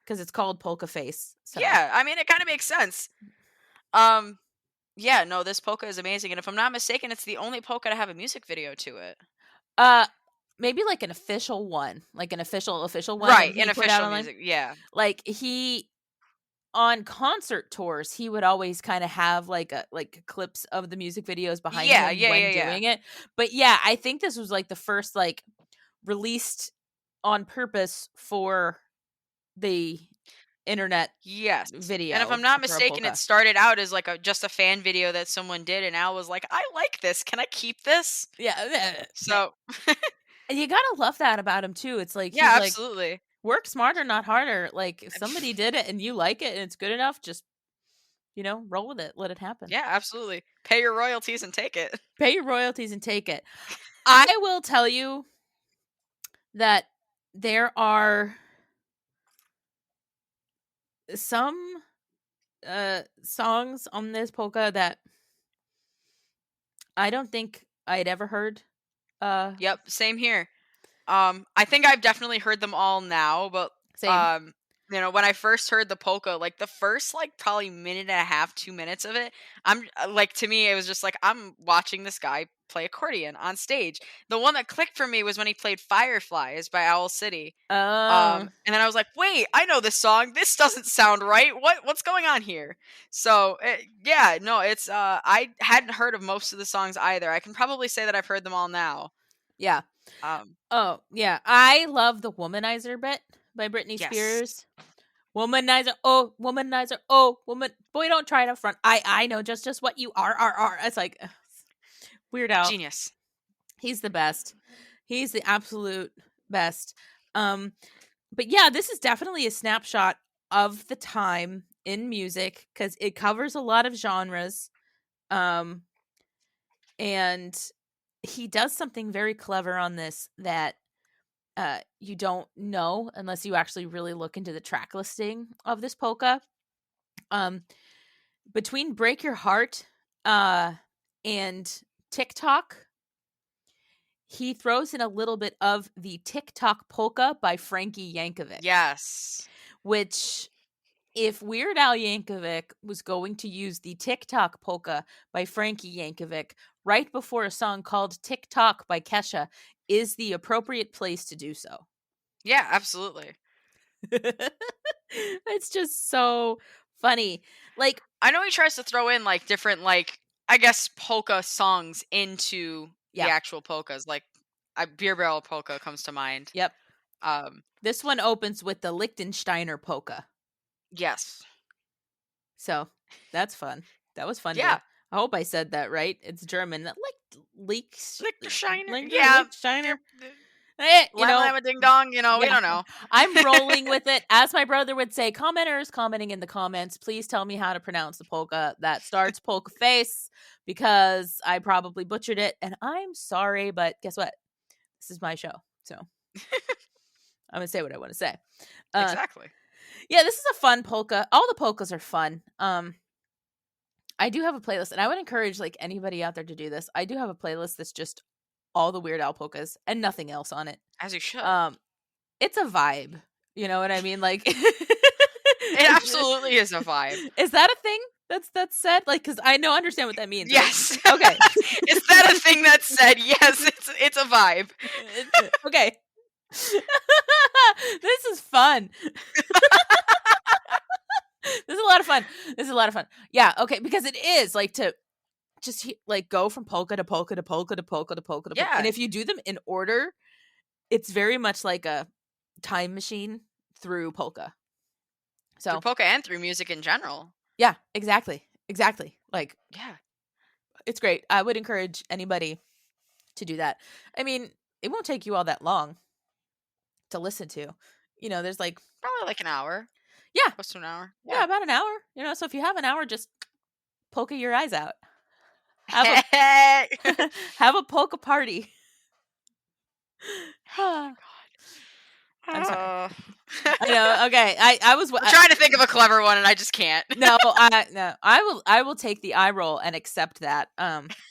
Because it's called Polka Face. So. Yeah, I mean, it kind of makes sense. Yeah, no, this polka is amazing. And if I'm not mistaken, it's the only polka to have a music video to it. Maybe like an official one. Like an official one. Right, an official music, yeah. Like on concert tours, he would always kind of have like clips of the music videos behind him when doing it. But yeah, I think this was like the first like released on purpose for the internet video. And if I'm not mistaken, it started out as like just a fan video that someone did, and Al was like, I like this. Can I keep this? Yeah. So and you gotta love that about him too. It's like, yeah, absolutely. Like, work smarter, not harder. Like if somebody did it and you like it and it's good enough, just roll with it. Let it happen. Yeah, absolutely. Pay your royalties and take it. Pay your royalties and take it. I will tell you that there are some songs on this polka that I don't think I'd ever heard. Yep, same here. I think I've definitely heard them all now, but same. When I first heard the polka, like the first like probably minute and a half, 2 minutes of it, I'm like, to me it was just like, I'm watching this guy play accordion on stage. The one that clicked for me was when he played Fireflies by Owl City. And then I was like, wait, I know this song. This doesn't sound right. What's going on here? So yeah, no, it's I hadn't heard of most of the songs either. I can probably say that I've heard them all now. Yeah. Oh yeah, I love the Womanizer bit, by Britney Yes. Spears. Womanizer, oh, womanizer, oh, woman. Boy, don't try it up front. I know just what you are. It's like, Weird Al. Genius. He's the best. He's the absolute best. But yeah, this is definitely a snapshot of the time in music because it covers a lot of genres. And he does something very clever on this that you don't know unless you actually really look into the track listing of this polka. Between Break Your Heart and TikTok, he throws in a little bit of the TikTok polka by Frankie Yankovic. Yes. Which, if Weird Al Yankovic was going to use the TikTok polka by Frankie Yankovic right before a song called TikTok by Kesha, is the appropriate place to do so. Yeah, absolutely. It's just so funny. Like, I know he tries to throw in like different, like, I guess polka songs into the actual polkas. Like, a Beer Barrel polka comes to mind. Yep. This one opens with the Liechtensteiner polka. Yes. So that's fun. That was fun. Yeah. I hope I said that right. It's German. Liechtensteiner. Yeah. Liechtensteiner. Hey, Lama ding dong. We don't know. I'm rolling with it. As my brother would say, commenters commenting in the comments, please tell me how to pronounce the polka that starts polka face, because I probably butchered it and I'm sorry, but guess what? This is my show. So I'm going to say what I want to say. Exactly. Yeah, this is a fun polka. All the polkas are fun. I do have a playlist, and I would encourage like anybody out there to do this. I do have a playlist that's just all the Weird Al polkas and nothing else on it. As you should. It's a vibe. You know what I mean? Like, it absolutely is a vibe. Is that a thing that's said? Like, because I understand what that means. Yes. Right? Okay. Is that a thing that's said? Yes, it's a vibe. Okay. This is fun. This is a lot of fun. Yeah, okay, because it is like to just like go from polka to polka to polka to polka to polka to polka. And if you do them in order, it's very much like a time machine through polka. So through polka and through music in general. Yeah, exactly. Like, yeah, it's great. I would encourage anybody to do that. I mean, it won't take you all that long to listen to. There's like probably like an hour. Yeah, close to an hour. Yeah, about an hour. So if you have an hour, just polka your eyes out. Have a polka party. Oh, God. I'm sorry. I know. Okay, I was trying to think of a clever one, and I just can't. No. I will take the eye roll and accept that.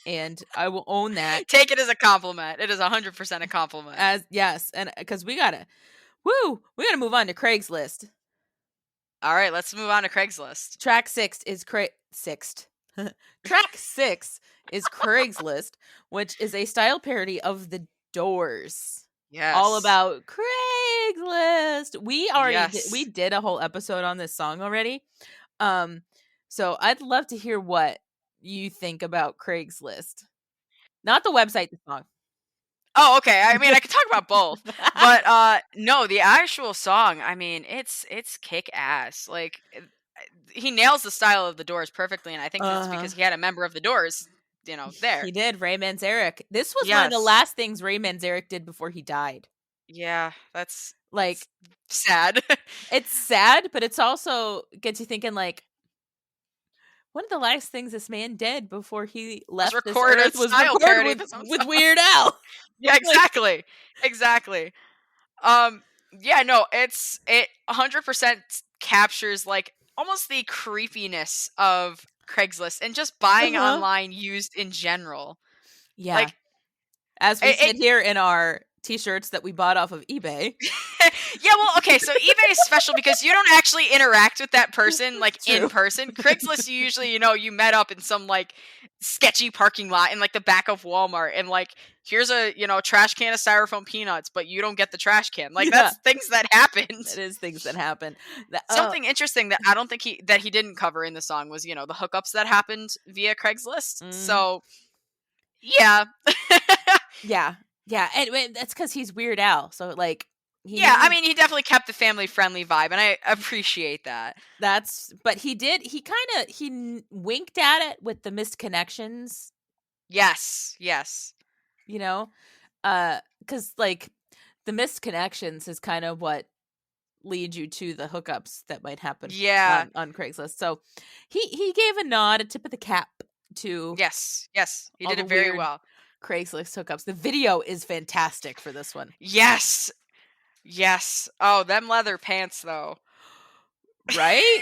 And I will own that. Take it as a compliment. It is 100% a compliment. Yes, and because we gotta move on to Craigslist. All right, let's move on to Craigslist. Track 6 is Track 6 is Craigslist, which is a style parody of The Doors. Yes. All about Craigslist. We did a whole episode on this song already. So I'd love to hear what you think about Craigslist. Not the website, the song. Oh, okay. I mean, I could talk about both. But no, the actual song, I mean, it's kick ass. Like, he nails the style of The Doors perfectly, and I think that's because he had a member of The Doors, there. He did, Ray Manzarek. This was one of the last things Ray Manzarek did before he died. Yeah, that's like sad. It's sad, but it's also gets you thinking like, one of the last things this man did before he left this earth was record with Weird Al. Yeah, exactly. Exactly. Yeah, no, it 100% captures like almost the creepiness of Craigslist and just buying online used in general. Yeah. Like, as we sit here in our t-shirts that we bought off of eBay. Yeah, well, okay, so eBay is special because you don't actually interact with that person like in person. Craigslist, you usually, you met up in some like sketchy parking lot in like the back of Walmart, and like here's a trash can of styrofoam peanuts, but you don't get the trash can. Like that's things that happen. It is things that happen. Something interesting that I don't think he didn't cover in the song was the hookups that happened via Craigslist. So yeah. Yeah, and that's because he's Weird Al. So like I mean, he definitely kept the family-friendly vibe, and I appreciate that. But he winked at it with the missed connections. Yes. You know, because like the missed connections is kind of what lead you to the hookups that might happen on Craigslist. So he gave a nod, a tip of the cap to yes, he did it very well. Craigslist hookups. The video is fantastic for this one. Yes. Oh, them leather pants though. Right?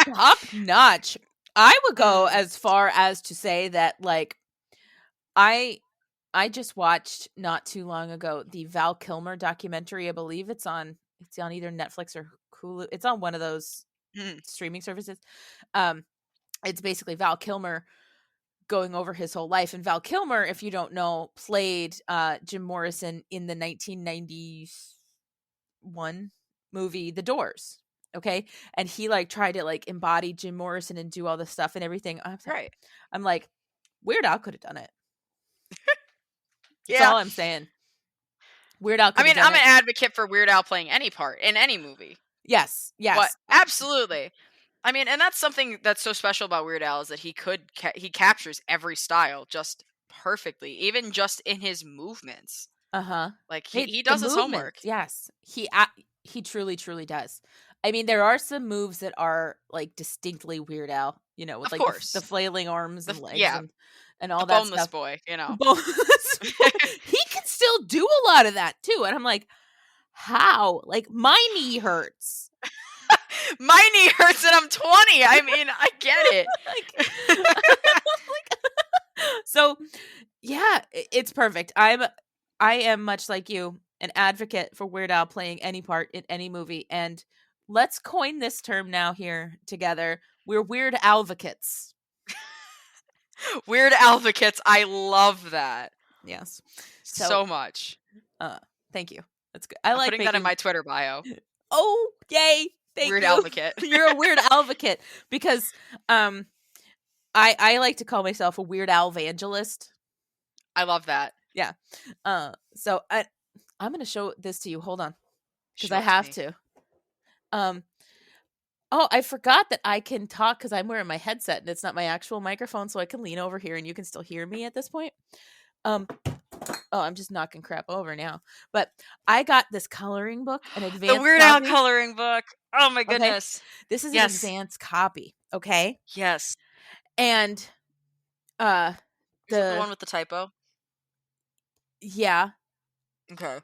Top notch. I would go as far as to say that like I just watched not too long ago the Val Kilmer documentary. I believe it's on either Netflix or Hulu. It's on one of those streaming services. It's basically Val Kilmer going over his whole life. And Val Kilmer, if you don't know, played Jim Morrison in the 1991 movie The Doors. Okay. And he like tried to like embody Jim Morrison and do all this stuff and everything. I'm like, Weird Al could have done it. That's all I'm saying. Weird Al could have done it. I'm an advocate for Weird Al playing any part in any movie. Yes. Absolutely. I mean, and that's something that's so special about Weird Al is that he captures every style just perfectly, even just in his movements. Like he does his homework. Yes, he truly does. I mean, there are some moves that are like distinctly Weird Al, you know, with like the flailing arms and legs and all that boneless stuff. Boy, you know. Boneless boy. He can still do a lot of that too, and I'm like, how? Like my knee hurts. My knee hurts and I'm 20. I mean, I get it. So, yeah, it's perfect. I am much like you, an advocate for Weird Al playing any part in any movie. And let's coin this term now here together. We're Weird Alvocates. Weird Alvocates. I love that. Yes. So much. Thank you. That's good. I'm putting that in my Twitter bio. Oh, yay. Thank Weird you. Advocate. You're a Weird Advocate because I like to call myself a Weird Alvangelist. I love that. Yeah. So I'm going to show this to you. Hold on. Because I have to. Oh, I forgot that I can talk because I'm wearing my headset and it's not my actual microphone, so I can lean over here and you can still hear me at this point. I'm just knocking crap over now. But I got this coloring book, an advanced The Weird Al coloring book. Oh my goodness. Okay? This is an advanced copy, okay? Yes. And is it the one with the typo? Yeah. Okay.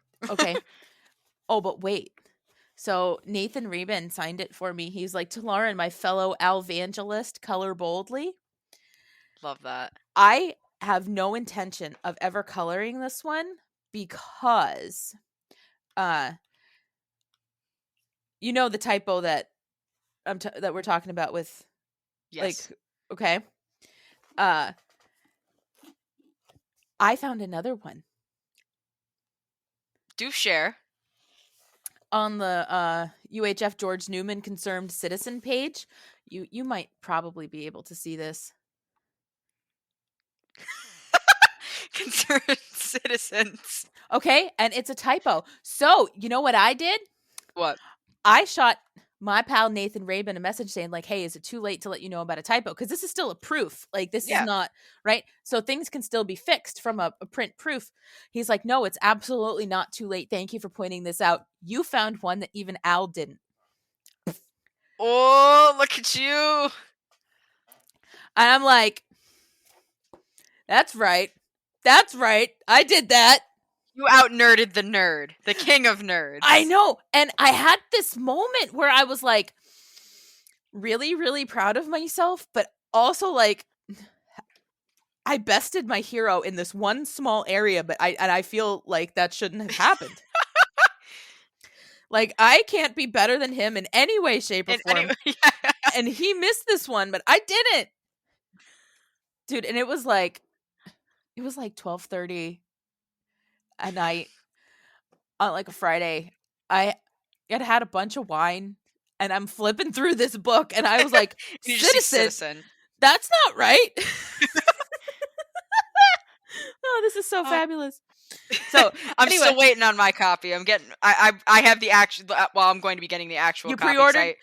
Oh, but wait. So Nathan Reben signed it for me. He's like, to Lauren, my fellow Alvangelist, color boldly. Love that. I have no intention of ever coloring this one because you know the typo that that we're talking about with like okay. I found another one. Do share. On the UHF George Newman Concerned Citizen page. You might probably be able to see this. Concerned citizens. Okay, and it's a typo. So, you know what I did? What? I shot my pal Nathan Rabin a message saying like, hey, is it too late to let you know about a typo? Because this is still a proof. Like, this is not, right? So things can still be fixed from a print proof. He's like, no, it's absolutely not too late. Thank you for pointing this out. You found one that even Al didn't. Oh, look at you. And I'm like, that's right. That's right. I did that. You out-nerded the nerd. The king of nerds. I know. And I had this moment where I was like really, really proud of myself, but also like I bested my hero in this one small area, but I feel like that shouldn't have happened. Like I can't be better than him in any way, shape, or form. And he missed this one, but I didn't. Dude, and it was like 12:30 at night on like a Friday. I had a bunch of wine and I'm flipping through this book and I was like, citizen, that's not right. Oh, this is so fabulous. So I'm anyway, still waiting on my copy. I have the actual. Well, I'm going to be getting the actual. You copy 'cause pre-ordered?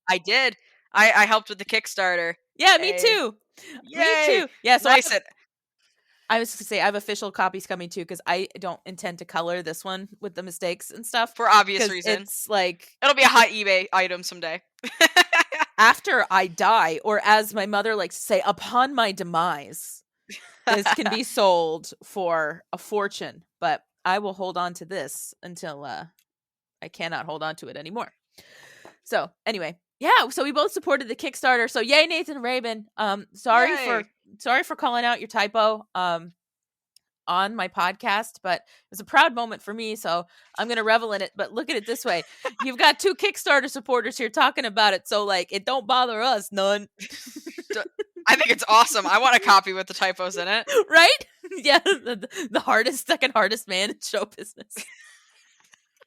I did. I helped with the Kickstarter. Yeah, me Hey. too. Yay. Me too. Yeah, so Nice. I was going to say I have official copies coming too because I don't intend to color this one with the mistakes and stuff. For obvious 'cause reason. It's like it'll be a hot eBay item someday. after I die, or as my mother likes to say, upon my demise, this can be sold for a fortune. But I will hold on to this until I cannot hold on to it anymore. So anyway, yeah. So we both supported the Kickstarter. So yay, Nathan Rabin. Sorry for calling out your typo on my podcast, but it was a proud moment for me. So I'm gonna revel in it. But look at it this way: you've got 2 Kickstarter supporters here talking about it. So like, it don't bother us none. I think it's awesome. I want a copy with the typos in it. Right? Yeah, the second hardest man in show business.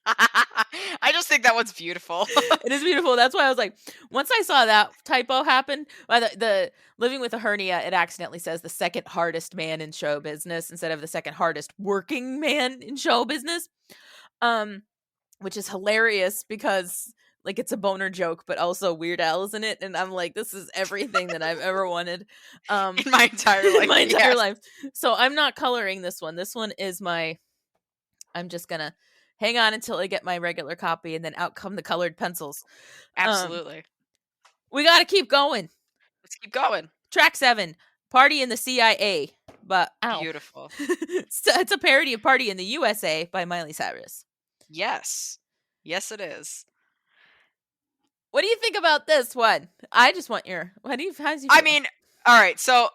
I just think that one's beautiful. It is beautiful. That's why I was like, once I saw that typo happen, the living with a hernia, it accidentally says the second hardest man in show business instead of the second hardest working man in show business, which is hilarious because like it's a boner joke, but also Weird Al's in it, and I'm like, this is everything that I've ever wanted in my entire life. my entire life. So I'm not coloring this one. This one is I'm just gonna hang on until I get my regular copy, and then out come the colored pencils. Absolutely. We got to keep going. Let's keep going. Track 7, Party in the CIA. But beautiful. It's a parody of Party in the USA by Miley Cyrus. Yes. Yes, it is. What do you think about this one? I just want your... How do you feel? I mean, all right, so...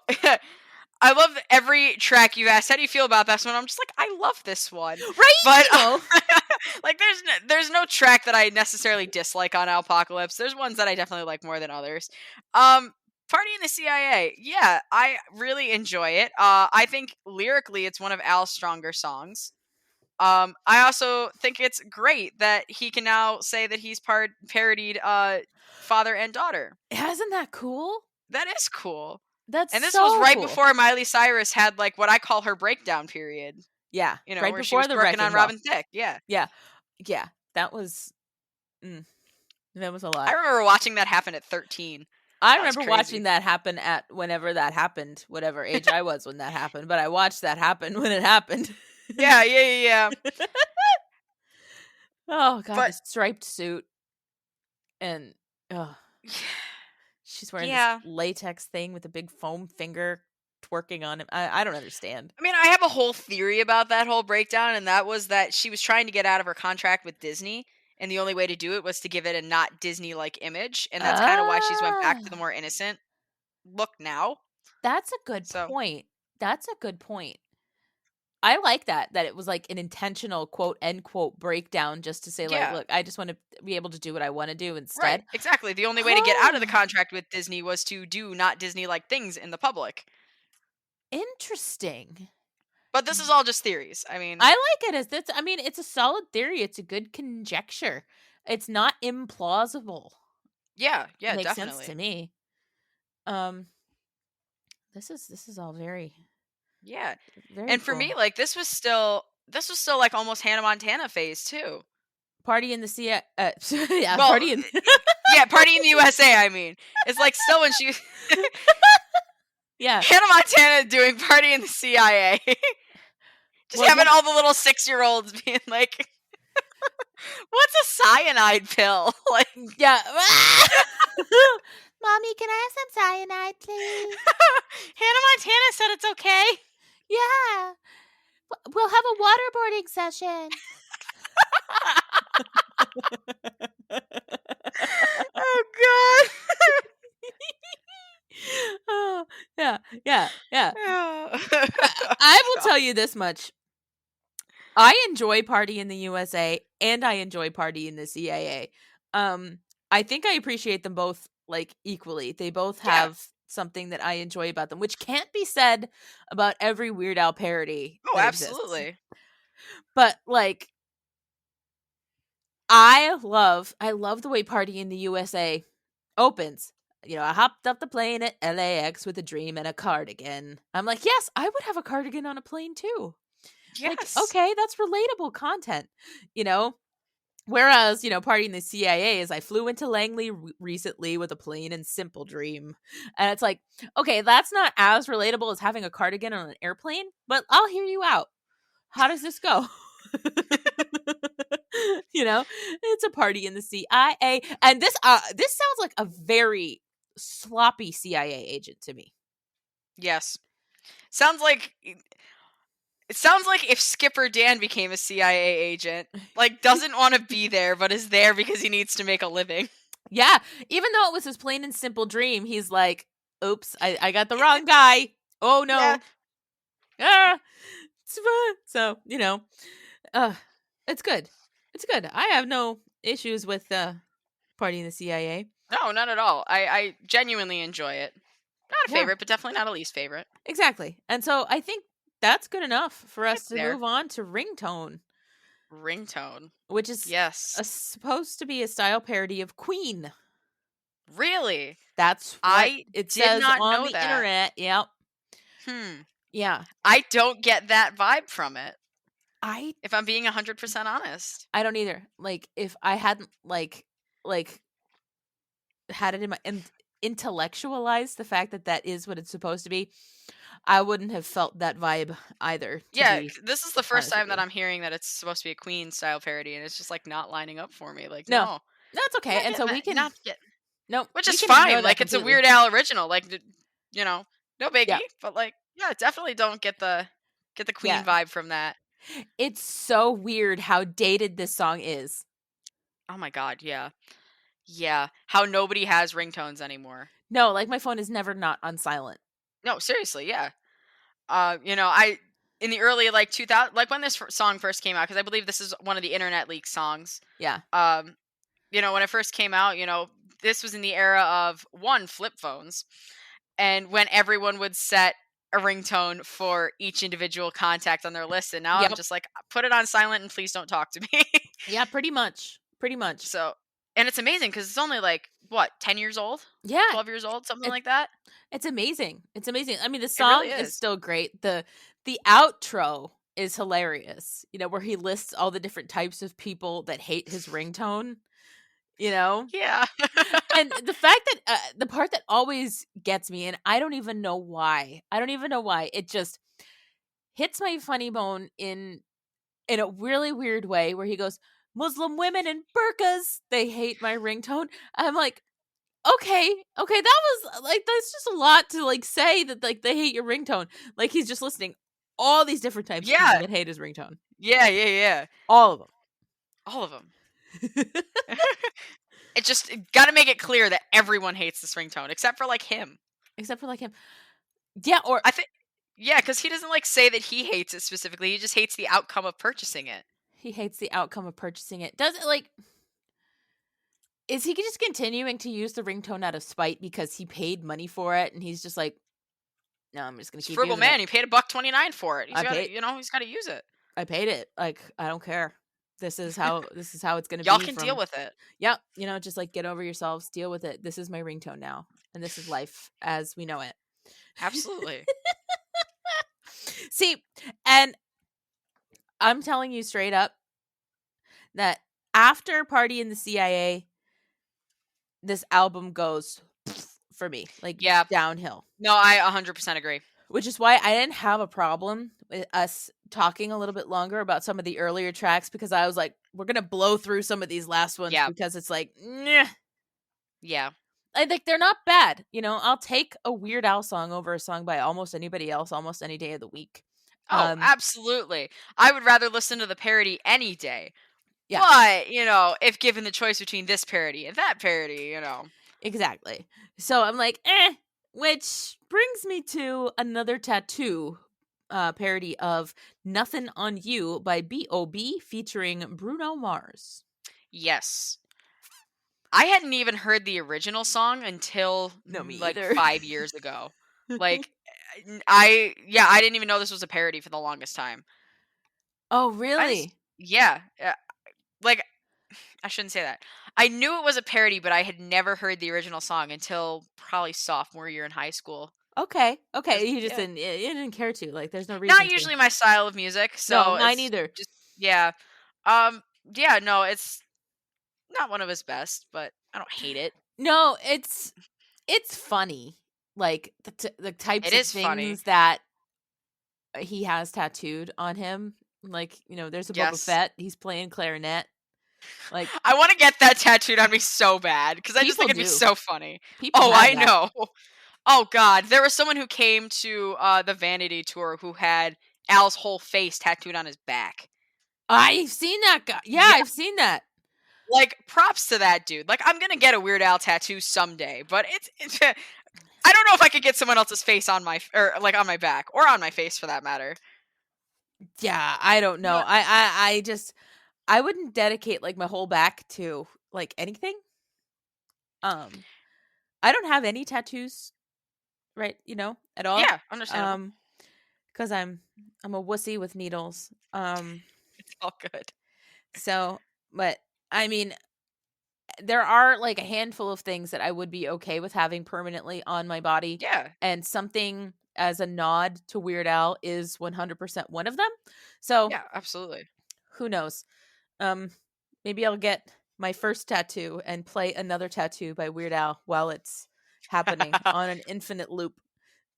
I love every track you've asked. How do you feel about this one? I'm just like, I love this one. Right? But like, there's no track that I necessarily dislike on Alpocalypse. There's ones that I definitely like more than others. Party in the CIA. Yeah, I really enjoy it. I think lyrically it's one of Al's stronger songs. I also think it's great that he can now say that he's parodied father and daughter. Isn't that cool? That is cool. And this was right before Miley Cyrus had like what I call her breakdown period. Yeah, you know, right where before she was the working on Robin Thicke. Yeah. That was that was a lot. I remember watching that happen at 13. I remember watching that happen at whenever that happened, whatever age I was when that happened. But I watched that happen when it happened. Yeah. Oh god, the striped suit, and she's wearing this latex thing with a big foam finger twerking on him. I don't understand. I mean, I have a whole theory about that whole breakdown, and that was that she was trying to get out of her contract with Disney, and the only way to do it was to give it a not Disney-like image, and that's kind of why she's went back to the more innocent look now. That's a good point. That's a good point. I like that it was like an intentional quote end quote breakdown just to say like, look, I just want to be able to do what I want to do instead. Right, exactly. The only way to get out of the contract with Disney was to do not Disney-like things in the public. Interesting. But this is all just theories. I mean, I like it as this. I mean, it's a solid theory. It's a good conjecture. It's not implausible. Yeah, it makes definitely sense to me. This is all very. Yeah. Very and for me, like this was still like almost Hannah Montana phase too. Party in the CIA. Yeah, well, Party in the USA, I mean. It's like still when she Yeah. Hannah Montana doing Party in the CIA. Just having all the little 6-year-olds being like, what's a cyanide pill? Like, yeah. Mommy, can I have some cyanide, please? Hannah Montana said it's okay. Yeah. We'll have a waterboarding session. Oh, God. Oh, yeah. I will tell you this much. I enjoy Party in the USA and I enjoy Party in the CIA. I think I appreciate them both like equally. They both have something that I enjoy about them, which can't be said about every Weird Al parody. Oh, absolutely. Exists. But like, I love the way Party in the USA opens. You know, I hopped up the plane at LAX with a dream and a cardigan. I'm like, yes, I would have a cardigan on a plane too. Yes. Like, okay, that's relatable content, you know? Whereas, you know, Party in the CIA is I flew into Langley recently with a plain and simple dream. And it's like, okay, that's not as relatable as having a cardigan on an airplane, but I'll hear you out. How does this go? You know, it's a party in the CIA. And this sounds like a very sloppy CIA agent to me. Yes. It sounds like if Skipper Dan became a CIA agent, like doesn't want to be there, but is there because he needs to make a living. Yeah, even though it was his plain and simple dream, he's like, "Oops, I got the wrong guy. Oh no, it's fun." So you know, it's good. It's good. I have no issues with Party in the CIA. No, not at all. I genuinely enjoy it. Not a favorite, but definitely not a least favorite. Exactly. And so I think that's good enough for us to there. move on to Ringtone. Ringtone. Which is supposed to be a style parody of Queen. Really? That's what it says not on know the that. internet. Yep. Yeah. I don't get that vibe from it. If I'm being 100% honest. I don't either. Like, if I hadn't like had it in my intellectualized the fact that is what it's supposed to be, I wouldn't have felt that vibe either. Yeah, this is the first time that I'm hearing that it's supposed to be a Queen style parody, and it's just like not lining up for me. Like, no, that's okay. And so we can which is fine. Like, it's a Weird Al original. Like, you know, no biggie. Yeah. But like, yeah, definitely don't get the Queen vibe from that. It's so weird how dated this song is. Oh my god, yeah. Yeah, how nobody has ringtones anymore. No, like my phone is never not on silent. No, seriously, yeah. You know, in the early like 2000, like when this song first came out, because I believe this is one of the internet leak songs. Yeah. You know, when it first came out, you know, this was in the era of flip phones, and when everyone would set a ringtone for each individual contact on their list, and now I'm just like, put it on silent and please don't talk to me. Yeah, pretty much. So, and it's amazing because it's only like what, 10 years old? Yeah, 12 years old, something like that. It's amazing. I mean, the song is still great. The outro is hilarious. You know, where he lists all the different types of people that hate his ringtone. You know? Yeah. And the fact that the part that always gets me, and I don't even know why. It just hits my funny bone in a really weird way, where he goes, "Muslim women in burqas, they hate my ringtone." I'm like, okay, that was like, that's just a lot to like say that like they hate your ringtone. Like, he's just listing all these different types of people that hate his ringtone. Yeah. All of them. It just got to make it clear that everyone hates this ringtone except for like him. Yeah, or I think because he doesn't like say that he hates it specifically. He just hates the outcome of purchasing it. Does it like? Is he just continuing to use the ringtone out of spite because he paid money for it, and he's just like, no, I'm just gonna keep frugal using man. it. He paid $1.29 for it. He's got to use it. I paid it. Like, I don't care. This is how it's gonna be. Y'all can deal with it. Yep. You know, just like get over yourselves, deal with it. This is my ringtone now, and this is life as we know it. Absolutely. See, and I'm telling you straight up that after Party in the CIA, this album goes for me, like, downhill. No, I 100% agree. Which is why I didn't have a problem with us talking a little bit longer about some of the earlier tracks, because I was like, we're going to blow through some of these last ones because it's like, nah. Yeah. I think they're not bad. You know, I'll take a Weird Al song over a song by almost anybody else, almost any day of the week. Oh, absolutely. I would rather listen to the parody any day. Yeah. But, you know, if given the choice between this parody and that parody, you know. Exactly. So I'm like, which brings me to another tattoo parody of Nothing on You by B.O.B. featuring Bruno Mars. Yes. I hadn't even heard the original song until like 5 years ago. Like, I didn't even know this was a parody for the longest time. Oh, really? Like, I shouldn't say that. I knew it was a parody, but I had never heard the original song until probably sophomore year in high school. Okay. You just yeah. you didn't care to. Like, there's no reason. Not usually my style of music, so No, mine it's either. just yeah. Yeah, no, it's not one of his best, but I don't hate it. No, it's funny. Like the types It of is funny. things that he has tattooed on him. Like, there's a Boba Yes. Fett. He's playing clarinet. Like, I want to get that tattooed on me so bad because I just think People it'd be do. so funny. people Oh, have I that. know. Oh God, there was someone who came to the Vanity tour who had Al's whole face tattooed on his back. I've seen that guy. Yeah, Yeah. I've seen that. Like, props to that dude. Like, I'm gonna get a Weird Al tattoo someday, but it's I don't know if I could get someone else's face on my on my back or on my face for that matter. Yeah, I don't know. But- I wouldn't dedicate like my whole back to like anything. I don't have any tattoos, right? At all. Yeah, understandable. Because I'm a wussy with needles. It's all good. So, but I mean, there are like a handful of things that I would be okay with having permanently on my body. Yeah. And something as a nod to Weird Al is 100% one of them. So, Yeah, absolutely. who knows? Maybe I'll get my first tattoo and play another tattoo by Weird Al while it's happening on an infinite loop.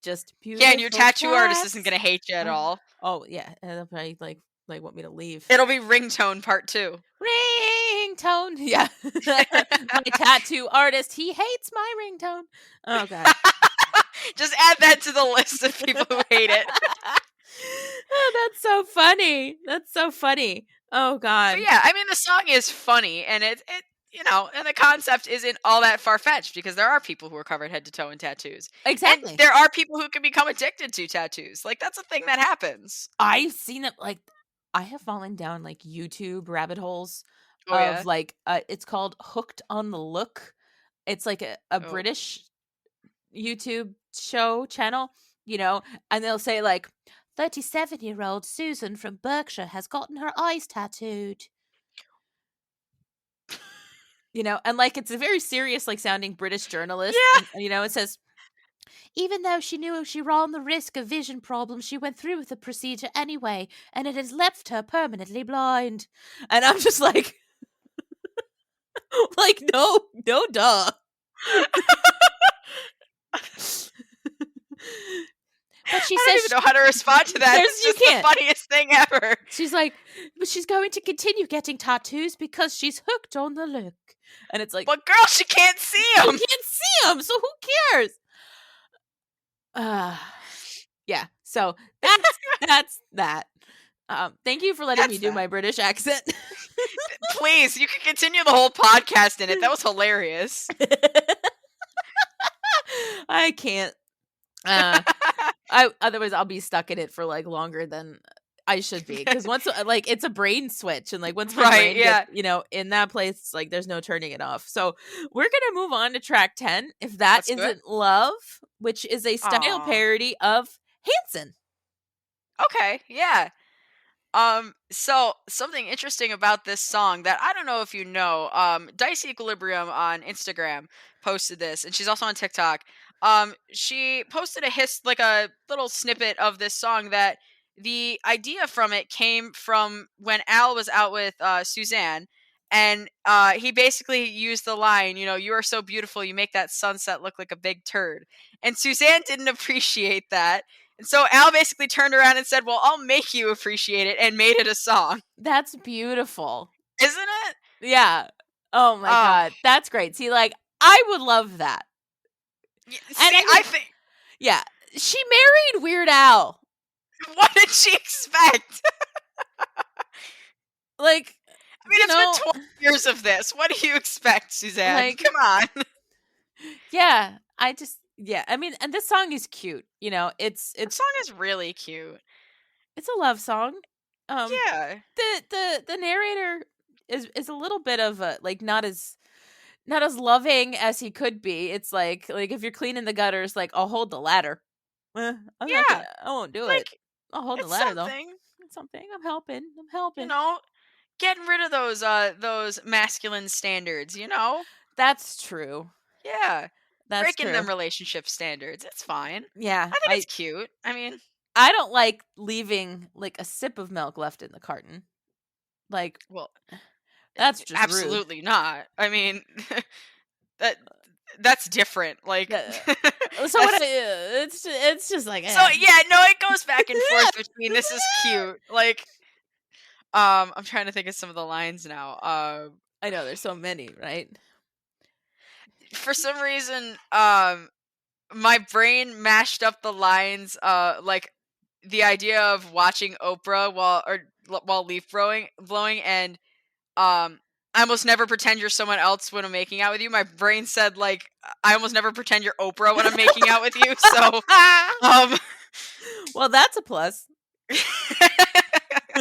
Just beautiful. Yeah, and your tattoo artist isn't tracks. gonna hate you at all. Oh yeah, and they'll probably like want me to leave. It'll be ringtone part 2. Ringtone. Yeah. My tattoo artist, he hates my ringtone. Oh god. Just add that to the list of people who hate it. Oh, that's so funny. That's so funny. Oh god. But yeah, I mean the song is funny and it and the concept isn't all that far-fetched because there are people who are covered head to toe in tattoos. Exactly. And there are people who can become addicted to tattoos. Like, that's a thing that happens. I've seen it. Like, I have fallen down like YouTube rabbit holes Oh, of yeah? like it's called Hooked on the Look. It's like a Oh. British YouTube channel, and they'll say like 37-year-old Susan from Berkshire has gotten her eyes tattooed. And like it's a very serious like sounding British journalist. Yeah. And, it says, even though she knew she ran the risk of vision problems, she went through with the procedure anyway, and it has left her permanently blind. And I'm just like, like, no, duh. But she I don't says even know how to respond to that. It's you just the can't. funniest thing ever. She's like, but she's going to continue getting tattoos because she's hooked on the look. And it's like, But girl, she can't see you them. can't see them, so who cares? Yeah. So that's that. Thank you for letting me do my British accent. Please, you can continue the whole podcast in it. That was hilarious. I can't. Otherwise I'll be stuck in it for like longer than I should be, because once like it's a brain switch, and like once my brain gets, in that place, like there's no turning it off. So we're gonna move on to track 10, If That Isn't Love, which is a style parody of Hanson. Okay, yeah. So something interesting about this song that I don't know if you know, Dice Equilibrium on Instagram posted this, and she's also on TikTok. She posted a little snippet of this song that the idea from it came from when Al was out with Suzanne, and he basically used the line, you are so beautiful, you make that sunset look like a big turd. And Suzanne didn't appreciate that. And so Al basically turned around and said, well, I'll make you appreciate it, and made it a song. That's beautiful. Isn't it? Yeah. Oh my God. That's great. See, like, I would love that. See, I think... Yeah. She married Weird Al. What did she expect? Like, I mean, it's been 12 years of this. What do you expect, Suzanne? Like, come on. Yeah. I mean, and this song is cute. It's the song is really cute. It's a love song. Yeah. The narrator is a little bit of a like not as loving as he could be. It's like if you're cleaning the gutters, like, I'll hold the ladder. I won't do it. I'll hold the ladder though. It's something. I'm helping. Getting rid of those masculine standards. That's true. Yeah. That's breaking true. them relationship standards. It's fine. Yeah. I think it's cute. I mean, I don't like leaving like a sip of milk left in the carton. Like, well, that's just absolutely not. I mean, that's different. Like, so what? It's just like so yeah, no, it goes back and forth between this is cute. Like, I'm trying to think of some of the lines now. I know there's so many, right? For some reason, my brain mashed up the lines, like the idea of watching Oprah while leaf blowing, and I almost never pretend you're someone else when I'm making out with you. My brain said like I almost never pretend you're Oprah when I'm making out with you. So, well, that's a plus.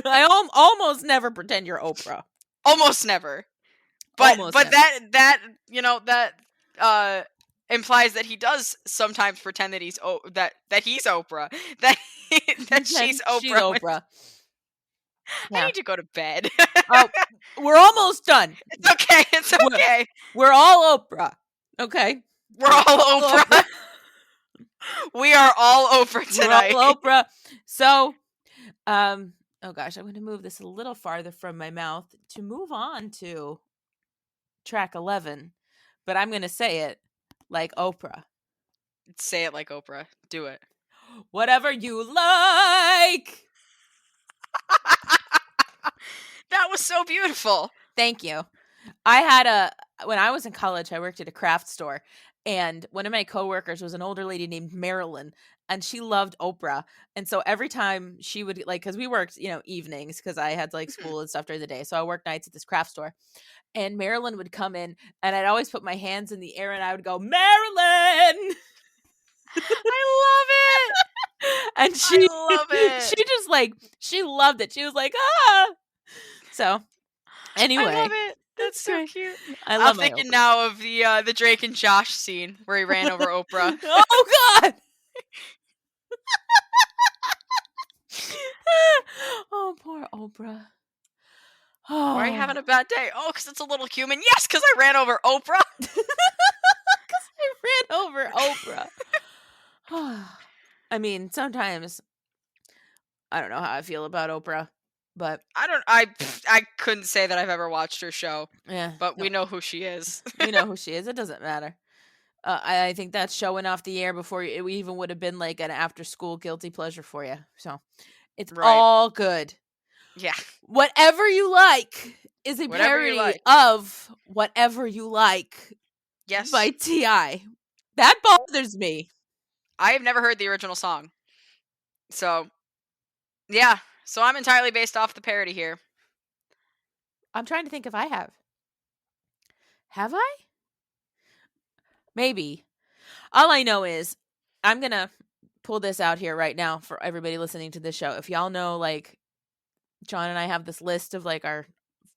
I almost never pretend you're Oprah. Almost never. But Almost but never. that that implies that he does sometimes pretend that he's he's Oprah. That she's Oprah. She's Oprah. I need to go to bed. Oh, we're almost done. It's okay. It's okay. We're all Oprah. Okay. We're all Oprah. We are all Oprah tonight. We're all Oprah. So, oh gosh, I'm going to move this a little farther from my mouth to move on to track 11, but I'm going to say it like Oprah. Say it like Oprah. Do it. Whatever you like. That was so beautiful. Thank you. When I was in college, I worked at a craft store, and one of my coworkers was an older lady named Marilyn, and she loved Oprah. And so every time she would because we worked, evenings because I had like school and stuff during the day. So I worked nights at this craft store, and Marilyn would come in, and I'd always put my hands in the air and I would go, Marilyn. I love it. And she love it. She just she loved it. She was like, ah. So anyway, I love it. That's so cute. I'm thinking now of the Drake and Josh scene where he ran over Oprah. Oh God. Oh, poor Oprah. Oh. Why are you having a bad day? Oh, because it's a little human. Yes, because I ran over Oprah. Because I ran over Oprah. I mean, sometimes I don't know how I feel about Oprah, but I couldn't say that I've ever watched her show. Yeah, but we know who she is. We know who she is. It doesn't matter. I think that's showing off the air before it even would have been like an after-school guilty pleasure for you. So it's all good. Yeah. Whatever You Like is a parody of Whatever You Like. Yes. By T.I. That bothers me. I have never heard the original song. So, yeah. So I'm entirely based off the parody here. I'm trying to think if I have. Have I? Maybe. All I know is I'm going to pull this out here right now for everybody listening to this show. If y'all know, like, John and I have this list of, like, our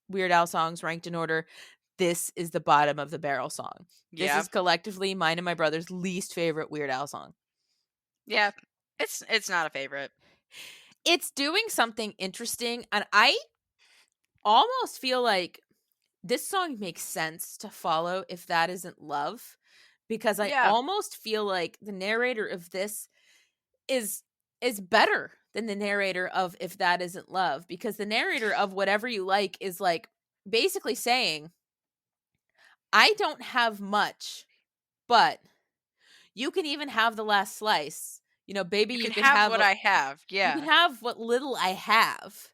Weird Al songs ranked in order. This is the bottom of the barrel song. This is collectively mine and my brother's least favorite Weird Al song. Yeah. It's not a favorite. It's doing something interesting, and I almost feel like this song makes sense to follow If That Isn't Love, because I almost feel like the narrator of this is better than the narrator of If That Isn't Love, because the narrator of Whatever You Like is like basically saying, I don't have much, but you can even have the last slice. Baby, you can have what I have. Yeah. You can have what little I have.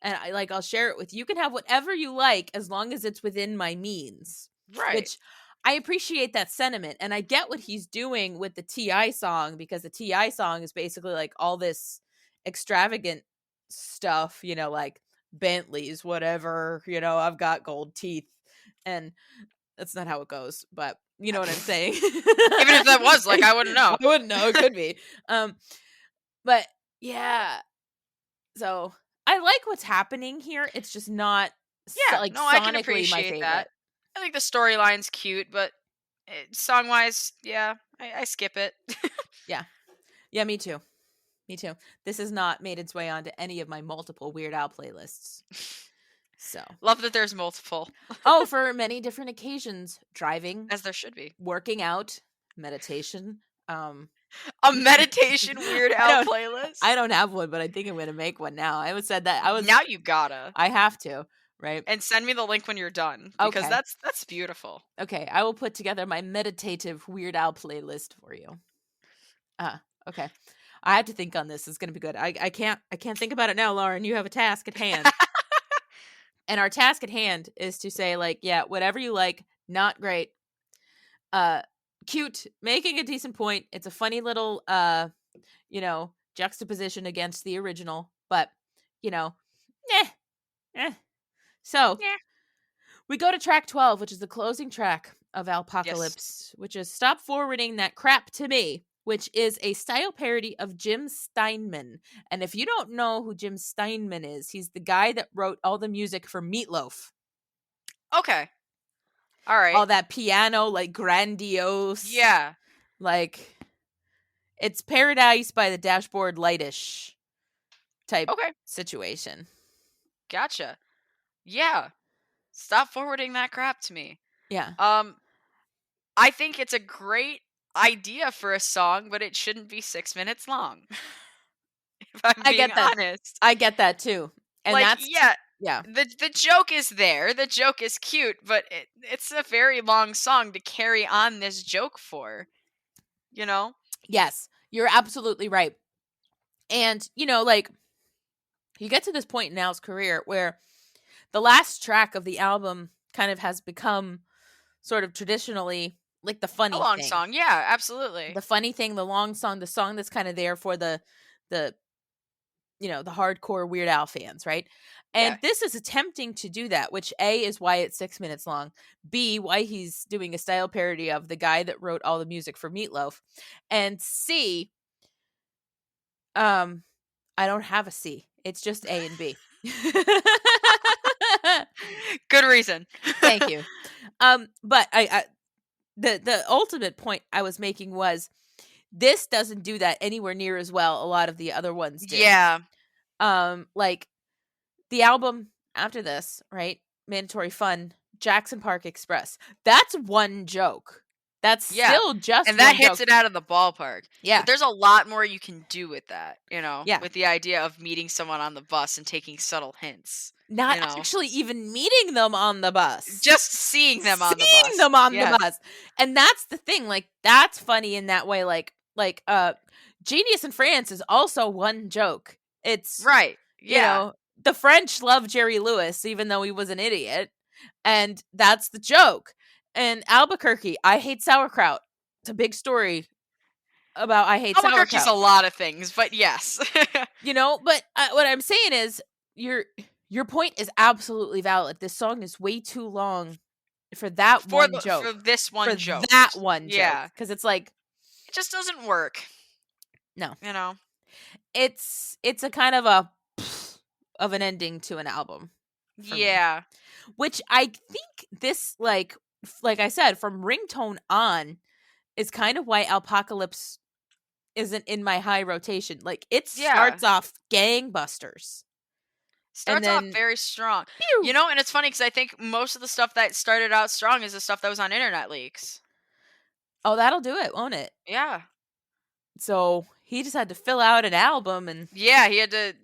And I'll share it with you. You can have whatever you like as long as it's within my means. Right. Which I appreciate that sentiment. And I get what he's doing with the T.I. song, because the T.I. song is basically like all this extravagant stuff, like Bentleys, whatever, I've got gold teeth. And that's not how it goes, but you know what I'm saying? Even if that was, I wouldn't know. I wouldn't know. It could be. But yeah. So I like what's happening here. It's just not I can appreciate that. I think the storyline's cute, but song-wise, I skip it. Yeah, me too. This has not made its way onto any of my multiple Weird Al playlists. So love that there's multiple. For many different occasions: driving, as there should be, working out, meditation. A meditation Weird Al playlist? I don't have one, but I think I'm going to make one now. I said that. Now you gotta. I have to, right? And send me the link when you're done, because Okay. that's beautiful. Okay, I will put together my meditative Weird Al playlist for you. Okay. I have to think on this. It's going to be good. I can't think about it now, Lauren. You have a task at hand. And our task at hand is to say, like, yeah, whatever you like, not great. Cute, making a decent point. It's a funny little juxtaposition against the original, but So we go to track 12, which is the closing track of Alpocalypse, which is Stop Forwarding That Crap to Me, which is a style parody of Jim Steinman. And if you don't know who Jim Steinman is, he's the guy that wrote all the music for Meatloaf. Okay. All right. All that piano, like, grandiose. Yeah. Like, it's Paradise by the Dashboard Lightish type situation. Gotcha. Yeah. Stop forwarding that crap to me. Yeah. I think it's a great idea for a song, but it shouldn't be 6 minutes long. If I'm being honest. I get that too. And like, that's yeah. The joke is there. The joke is cute, but it's a very long song to carry on this joke for. You know? Yes, you're absolutely right. And, like, you get to this point in Al's career where the last track of the album kind of has become sort of traditionally like the funny long thing. Song. Yeah, absolutely. The funny thing, the long song, the song that's kind of there for the hardcore Weird Al fans, right? And this is attempting to do that, which A, is why it's 6 minutes long. B, why he's doing a style parody of the guy that wrote all the music for Meatloaf. And C, I don't have a C. It's just A and B. Good reason. Thank you. But the ultimate point I was making was this doesn't do that anywhere near as well a lot of the other ones do. Yeah. Like the album after this, right? Mandatory Fun, Jackson Park Express. That's one joke. That's still just and that one hits joke. it out of the ballpark. Yeah. But there's a lot more you can do with that, Yeah. with the idea of meeting someone on the bus and taking subtle hints. Not actually even meeting them on the bus. Just seeing them on the bus. Seeing them on the bus. And that's the thing. Like, that's funny in that way. Like Genius in France is also one joke. It's right. Yeah. The French love Jerry Lewis, even though he was an idiot. And that's the joke. And Albuquerque, I hate sauerkraut. It's a big story about I hate sauerkraut. Albuquerque's a lot of things, but yes. But what I'm saying is your point is absolutely valid. This song is way too long for that one joke. For this one joke. For that one joke. Yeah. Because it's like... It just doesn't work. No. It's a kind of an ending to an album. Yeah. Me. Which I think this, like I said, from Ringtone on, is kind of why Alpocalypse isn't in my high rotation. Like, it starts off gangbusters. Starts off very strong. Pew! And it's funny because I think most of the stuff that started out strong is the stuff that was on internet leaks. Oh, that'll do it, won't it? Yeah. So he just had to fill out an album and... Yeah, he had to...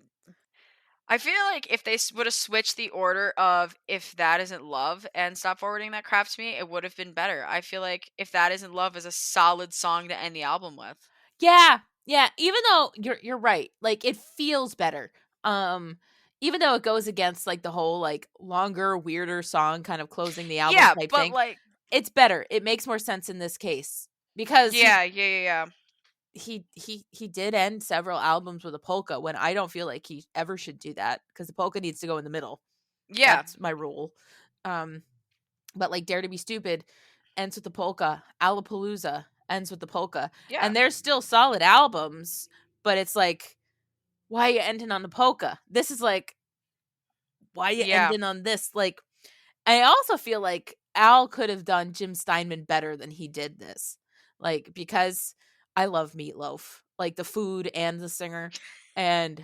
I feel like if they would have switched the order of If That Isn't Love and Stop Forwarding That Crap to Me, it would have been better. I feel like If That Isn't Love is a solid song to end the album with. Yeah. Even though you're right. Like, it feels better. Even though it goes against, like, the whole, like, longer, weirder song kind of closing the album type thing. Like... It's better. It makes more sense in this case. Because... Yeah. He did end several albums with a polka when I don't feel like he ever should do that because the polka needs to go in the middle. Yeah. That's my rule. But like Dare to Be Stupid ends with the polka. Alapalooza ends with the polka. Yeah. And they're still solid albums, but it's like, why are you ending on the polka? This is like, why are you ending on this? Like, I also feel like Al could have done Jim Steinman better than he did this. Like, because I love Meatloaf, like the food and the singer. And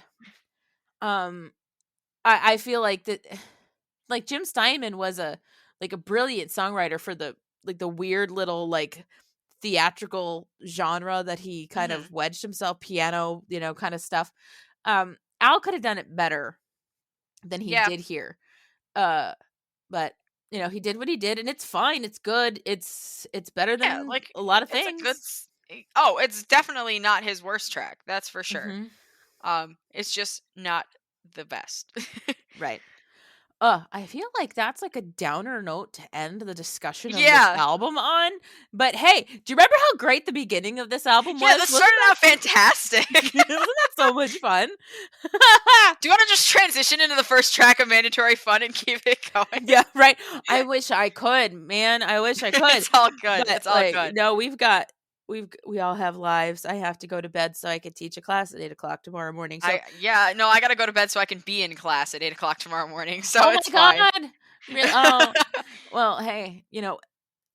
I feel like that, like Jim Steinman was a brilliant songwriter for the weird little like theatrical genre that he kind of wedged himself, piano, kind of stuff. Al could have done it better than he did here. But he did what he did, and it's fine. It's good. It's better than like a lot of things. It's definitely not his worst track. That's for sure. It's just not the best. Right. I feel like that's like a downer note to end the discussion of this album on. But hey, do you remember how great the beginning of this album was? Yeah, that started out fantastic. Wasn't that so much fun? Do you want to just transition into the first track of Mandatory Fun and keep it going? Yeah, right. I wish I could, man. I wish I could. It's all good. But, it's all good. No, we all have lives. I have to go to bed so I can teach a class at 8:00 tomorrow morning. So I gotta go to bed so I can be in class at 8:00 tomorrow morning. So it's fine. Oh, well, hey,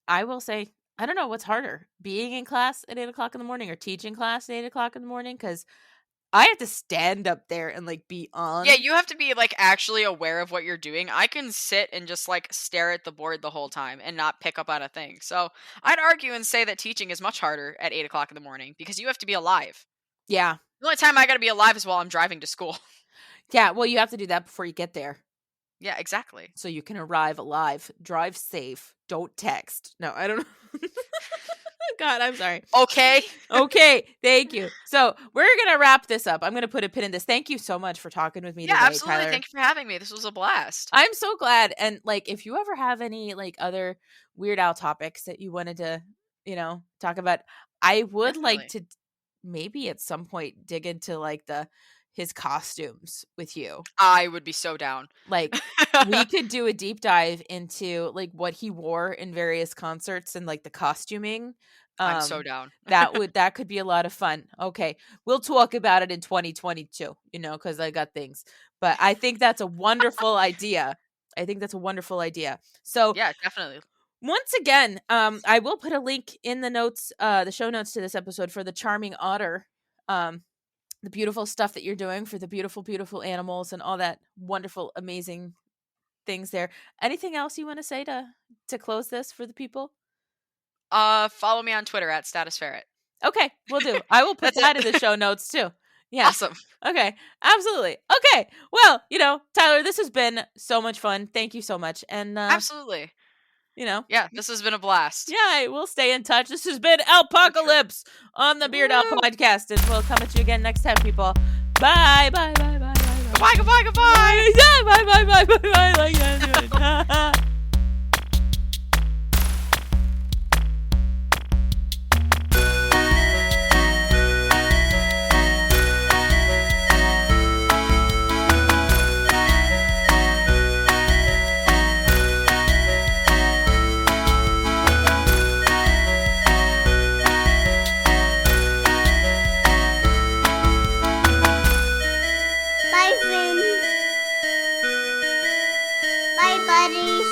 I will say, I don't know what's harder, being in class at 8:00 in the morning or teaching class at 8:00 in the morning, because I have to stand up there and like be on. Yeah, you have to be like actually aware of what you're doing. I can sit and just like stare at the board the whole time and not pick up on a thing. So I'd argue and say that teaching is much harder at 8:00 in the morning because you have to be alive. Yeah. The only time I gotta be alive is while I'm driving to school. Yeah, well, you have to do that before you get there. Yeah, exactly. So you can arrive alive, drive safe, don't text. No, I don't know. God, I'm sorry. Okay. Thank you. So we're going to wrap this up. I'm going to put a pin in this. Thank you so much for talking with me today, absolutely. Tyler. Thank you for having me. This was a blast. I'm so glad. And like, if you ever have any like other Weird Al topics that you wanted to, talk about, I would like to maybe at some point dig into like his costumes with you. I would be so down. Like, we could do a deep dive into like what he wore in various concerts and like the costuming. I'm so down. that could be a lot of fun. Okay, we'll talk about it in 2022, because I got things. But I think that's a wonderful idea. So yeah, definitely. Once again, I will put a link in the notes, the show notes to this episode for the Charming Otter. The beautiful stuff that you're doing for the beautiful, beautiful animals and all that wonderful, amazing things there. Anything else you want to say to close this for the people? Follow me on Twitter at StatusFerret. Okay, will do. I will put that in the show notes too. Yeah. Awesome. Okay, absolutely. Okay, well, Tyler, this has been so much fun. Thank you so much. And absolutely. Yeah, this has been a blast. Yeah, we'll stay in touch. This has been Alpocalypse on the Beard Al Podcast, and we'll come at you again next time, people. Bye, bye, bye, bye, bye. Goodbye. Yeah, bye, bye, bye, bye, bye. Like that. Bye, friends. Bye, buddies.